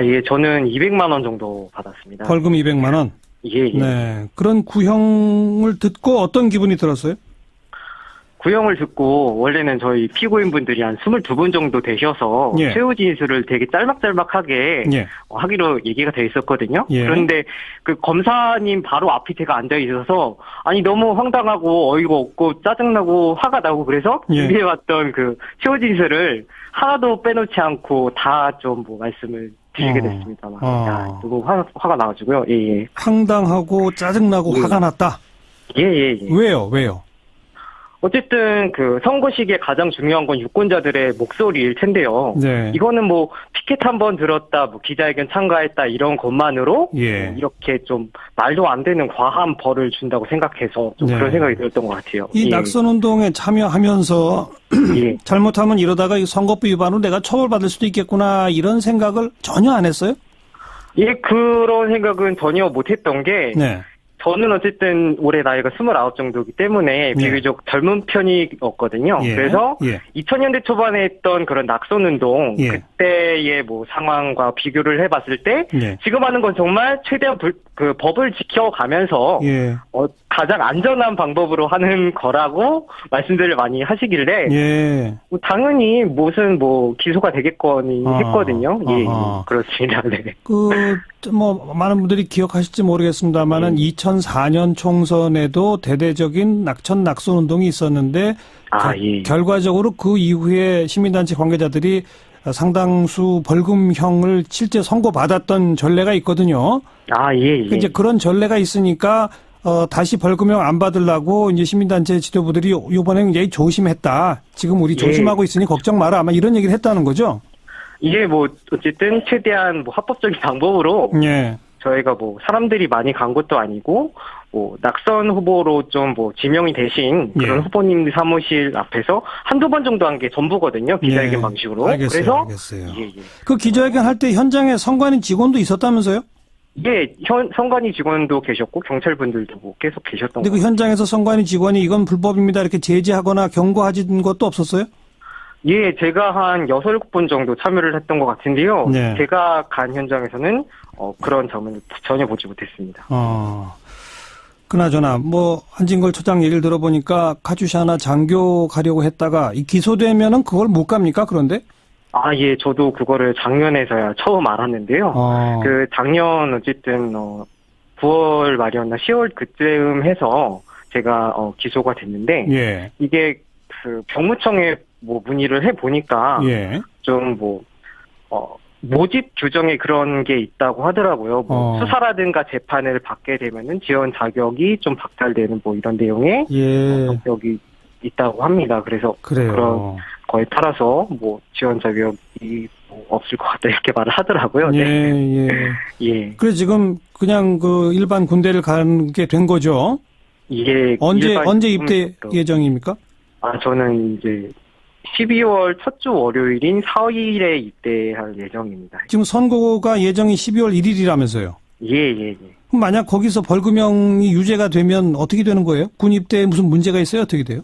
예, 저는 200만 원 정도 받았습니다. 벌금 200만 원? 예. 네. 그런 구형을 듣고 어떤 기분이 들었어요? 구형을 듣고 원래는 저희 피고인분들이 한 22분 정도 되셔서 최후 진술을 되게 짤막짤막하게 하기로 얘기가 돼 있었거든요. 그런데 그 검사님 바로 앞에 제가 앉아 있어서 아니 너무 황당하고 어이가 없고 짜증나고 화가 나고 그래서 준비해왔던 그 최후 진술을 하나도 빼놓지 않고 다 좀 뭐 말씀을 드리게 됐습니다만 너무 화가 나가지고요. 예. 황당하고 짜증나고 화가 났다. 예. 왜요? 어쨌든 그 선거 시기에 가장 중요한 건 유권자들의 목소리일 텐데요. 네. 이거는 뭐 피켓 한번 들었다, 뭐 기자회견 참가했다 이런 것만으로 이렇게 좀 말도 안 되는 과한 벌을 준다고 생각해서 좀 그런 생각이 들었던 것 같아요. 이 낙선 운동에 참여하면서 잘못하면 이러다가 이 선거법 위반으로 내가 처벌받을 수도 있겠구나 이런 생각을 전혀 안 했어요? 예, 그런 생각은 전혀 못했던 게. 저는 어쨌든 올해 나이가 29 정도이기 때문에 비교적 젊은 편이었거든요. 그래서 2000년대 초반에 했던 그런 낙선운동 그때의 뭐 상황과 비교를 해봤을 때 지금 하는 건 정말 최대한 그 법을 지켜가면서 가장 안전한 방법으로 하는 거라고 말씀들을 많이 하시길래 뭐 당연히 무슨 뭐 기소가 되겠거니 했거든요. 그렇습니다. 네. 뭐 많은 분들이 기억하실지 모르겠습니다만은 2004년 총선에도 대대적인 낙선 운동이 있었는데 결과적으로 그 이후에 시민단체 관계자들이 상당수 벌금형을 실제 선고받았던 전례가 있거든요. 이제 그런 전례가 있으니까 다시 벌금형 안 받으려고 이제 시민단체 지도부들이 이번에 굉장히 조심했다. 지금 우리 조심하고 있으니 걱정 마라. 아마 이런 얘기를 했다는 거죠. 이게 뭐 어쨌든 최대한 뭐 합법적인 방법으로 저희가 뭐 사람들이 많이 간 것도 아니고 뭐 낙선 후보로 좀 뭐 지명이 되신 그런 후보님 사무실 앞에서 한두 번 정도 한 게 전부거든요. 기자회견 방식으로. 알겠어요. 그 기자회견 할 때 현장에 선관위 직원도 있었다면서요? 예, 선관위 직원도 계셨고 경찰분들도 뭐 계속 계셨던 근데 그 현장에서 선관위 직원이 이건 불법입니다 이렇게 제지하거나 경고하는 것도 없었어요? 예, 제가 한 6, 7번 정도 참여를 했던 것 같은데요. 네. 제가 간 현장에서는 그런 점은 전혀 보지 못했습니다. 그나저나 뭐 한진걸 처장 얘기를 들어보니까 카츄샤나 장교 가려고 했다가 기소되면은 그걸 못 갑니까? 그런데? 아, 예, 저도 그거를 작년에서야 처음 알았는데요. 그 작년 어쨌든 9월 말이었나 10월 그쯤 해서 제가 기소가 됐는데 예. 이게 그 병무청에 뭐 문의를 해 보니까 예. 좀 모집 규정에 그런 게 있다고 하더라고요. 뭐 수사라든가 재판을 받게 되면은 지원 자격이 좀 박탈되는 뭐 이런 내용의 자격이 있다고 합니다. 그래서 그래요. 그런 거에 따라서 뭐 지원 자격이 뭐 없을 것 같다 이렇게 말을 하더라고요. 예, 네. 예. 예. 그래서 지금 그냥 그 일반 군대를 가게 된 거죠? 이게 언제 입대 예정입니까? 저는 이제 12월 첫 주 월요일인 4일에 입대할 예정입니다. 지금 선고가 예정이 12월 1일이라면서요? 예. 그럼 만약 거기서 벌금형이 유죄가 되면 어떻게 되는 거예요? 군 입대에 무슨 문제가 있어요? 어떻게 돼요?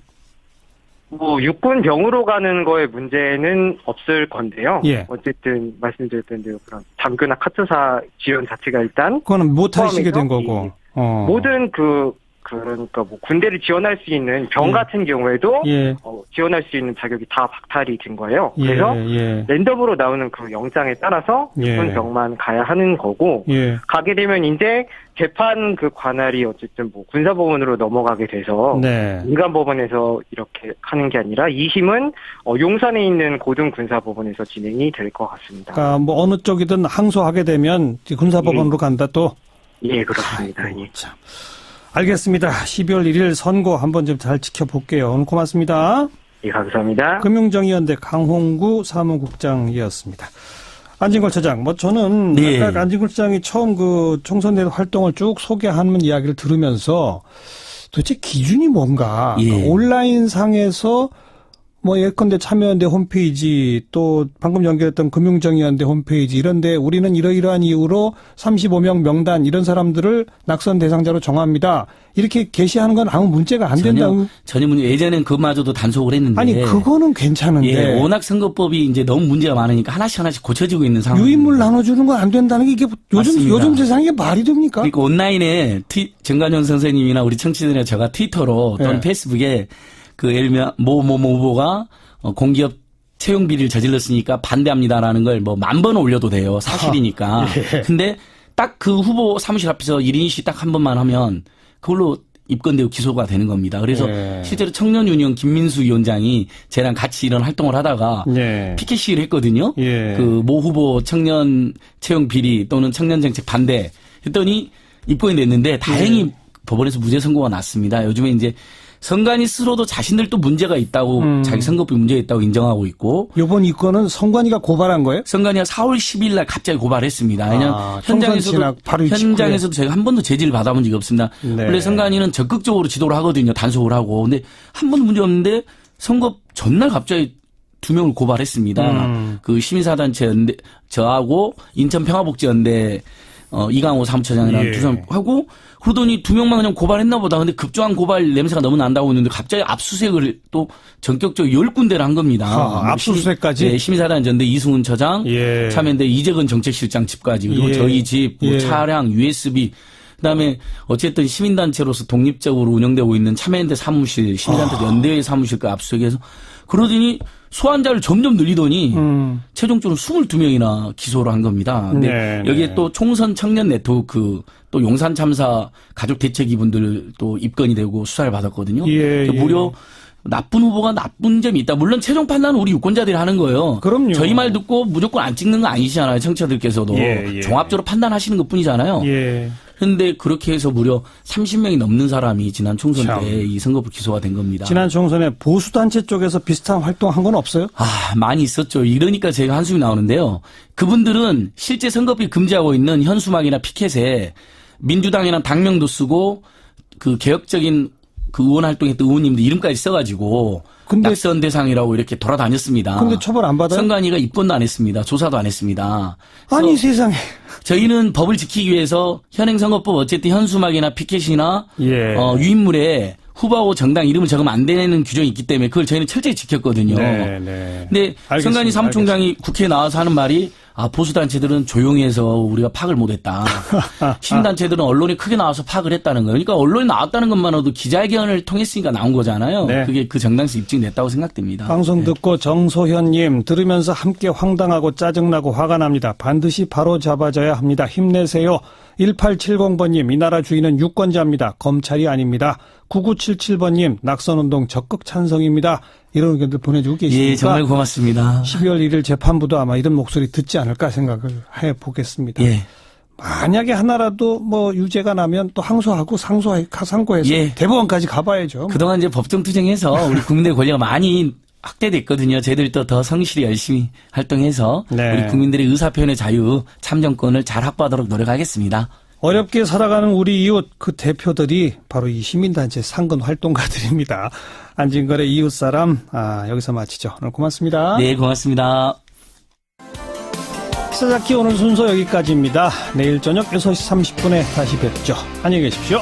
뭐 육군 병으로 가는 거에 문제는 없을 건데요. 예. 어쨌든 말씀드렸던 대로 그런 장교나 카투사 지원 자체가 일단 그거는 못 하시게 된 거고. 모든 그러니까 뭐 군대를 지원할 수 있는 병 같은 경우에도 지원할 수 있는 자격이 다 박탈이 된 거예요. 그래서 랜덤으로 나오는 그 영장에 따라서 육군 병만 가야 하는 거고 가게 되면 이제 재판 그 관할이 어쨌든 뭐 군사법원으로 넘어가게 돼서 민간법원에서 이렇게 하는 게 아니라 2심은 용산에 있는 고등군사법원에서 진행이 될 것 같습니다. 그러니까 뭐 어느 쪽이든 항소하게 되면 군사법원으로 간다 또? 예, 그렇습니다. 예. 참. 알겠습니다. 12월 1일 선고 한번 좀 잘 지켜볼게요. 오늘 고맙습니다. 예, 감사합니다. 금융정의연대 강홍구 사무국장이었습니다. 안진걸 처장, 저는 아까 안진걸 처장이 처음 그 총선대 활동을 쭉 소개하는 이야기를 들으면서 도대체 기준이 뭔가 온라인 상에서 예컨대 참여연대 홈페이지 또 방금 연결했던 금융정의연대 홈페이지 이런데 우리는 이러이러한 이유로 35명 명단 이런 사람들을 낙선 대상자로 정합니다. 이렇게 게시하는 건 아무 문제가 안 된다고. 전혀 문제. 예전엔 그마저도 단속을 했는데. 아니 그거는 괜찮은데. 워낙 선거법이 이제 너무 문제가 많으니까 하나씩 고쳐지고 있는 상황. 유인물 나눠주는 건 안 된다는 게 이게 요즘 세상에 이게 말이 됩니까? 그러니까 온라인에 정관용 선생님이나 우리 청취자들이나 제가 트위터로 또는 페이스북에 예를 들면, 후보가, 공기업 채용 비리를 저질렀으니까 반대합니다라는 걸 10,000번 올려도 돼요. 사실이니까. 근데 딱 그 후보 사무실 앞에서 1인시 딱 한 번만 하면 그걸로 입건되고 기소가 되는 겁니다. 그래서 실제로 청년유니온 김민수 위원장이 쟤랑 같이 이런 활동을 하다가 피켓 시위를 했거든요. 그 모 후보 청년 채용 비리 또는 청년 정책 반대 했더니 입건이 됐는데 다행히 법원에서 무죄 선고가 났습니다. 요즘에 이제 선관위 스스로도 자신들도 문제가 있다고 자기 선거법에 문제가 있다고 인정하고 있고. 이번 이건은 선관위가 고발한 거예요? 선관위가 4월 10일 날 갑자기 고발했습니다. 왜냐하면 현장에서도 제가 한 번도 제지를 받아본 적이 없습니다. 원래 선관위는 적극적으로 지도를 하거든요. 단속을 하고. 근데 한 번도 문제 없는데 선거 전날 갑자기 2명을 고발했습니다. 그 시민사단체 연대 저하고 인천평화복지연대 이강호 사무처장이랑 두 사람 하고 그러더니 2명만 그냥 고발했나 보다. 근데 급조한 고발 냄새가 너무 난다고 했는데 갑자기 압수수색을 또 전격적으로 10군데를 한 겁니다. 압수수색까지? 시민사단전대 이승훈 처장, 참여연대 이재근 정책실장 집까지 그리고 저희 집, 차량, USB 그다음에 어쨌든 시민단체로서 독립적으로 운영되고 있는 참여연대 사무실, 시민단체 연대회 사무실까지 압수수색해서 그러더니 소환자를 점점 늘리더니 최종적으로 22명이나 기소를 한 겁니다. 근데 여기에 또 총선 청년 네트워크 또 용산 참사 가족 대책 이분들 또 입건이 되고 수사를 받았거든요. 무려 나쁜 후보가 나쁜 점이 있다. 물론 최종 판단은 우리 유권자들이 하는 거예요. 그럼요. 저희 말 듣고 무조건 안 찍는 거 아니시잖아요. 청취자들께서도. 종합적으로 판단하시는 것 뿐이잖아요. 그런데 그렇게 해서 무려 30명이 넘는 사람이 지난 총선 때 이 선거법 기소가 된 겁니다. 지난 총선에 보수단체 쪽에서 비슷한 활동한 건 없어요? 많이 있었죠. 이러니까 제가 한숨이 나오는데요. 그분들은 실제 선거법이 금지하고 있는 현수막이나 피켓에 민주당이나 당명도 쓰고 그 개혁적인 그 의원 활동했던 의원님들 이름까지 써가지고 낙선 대상이라고 이렇게 돌아다녔습니다. 근데 처벌 안 받아요? 선관위가 입건도 안 했습니다. 조사도 안 했습니다. 아니 세상에. 저희는 법을 지키기 위해서 현행선거법 어쨌든 현수막이나 피켓이나 유인물에 후보하고 정당 이름을 적으면 안 되는 규정이 있기 때문에 그걸 저희는 철저히 지켰거든요. 근데 선관위 사무총장이 국회에 나와서 하는 말이 보수단체들은 조용히 해서 우리가 파악을 못했다. 시민단체들은 언론에 크게 나와서 파악을 했다는 거예요. 그러니까 언론에 나왔다는 것만으로도 기자회견을 통했으니까 나온 거잖아요. 그게 그 정당성 입증됐다고 생각됩니다. 방송 듣고 정소현님 들으면서 함께 황당하고 짜증나고 화가 납니다. 반드시 바로 잡아줘야 합니다. 힘내세요. 1870번님 이 나라 주인은 유권자입니다. 검찰이 아닙니다. 9977번님 낙선운동 적극 찬성입니다. 이런 의견들 보내주고 계시니까. 예, 정말 고맙습니다. 12월 1일 재판부도 아마 이런 목소리 듣지 않을까 생각을 해보겠습니다. 예. 만약에 하나라도 뭐 유죄가 나면 또 항소하고 상고해서 대법원까지 가봐야죠. 그동안 이제 법정 투쟁해서 우리 국민들의 권리가 많이 확대됐거든요. 저희들도 더 성실히 열심히 활동해서 우리 국민들의 의사표현의 자유, 참정권을 잘 확보하도록 노력하겠습니다. 어렵게 살아가는 우리 이웃 그 대표들이 바로 이 시민단체 상근 활동가들입니다. 안진걸의 이웃사람 여기서 마치죠. 오늘 고맙습니다. 네, 고맙습니다. 시사자키 오늘 순서 여기까지입니다. 내일 저녁 6시 30분에 다시 뵙죠. 안녕히 계십시오.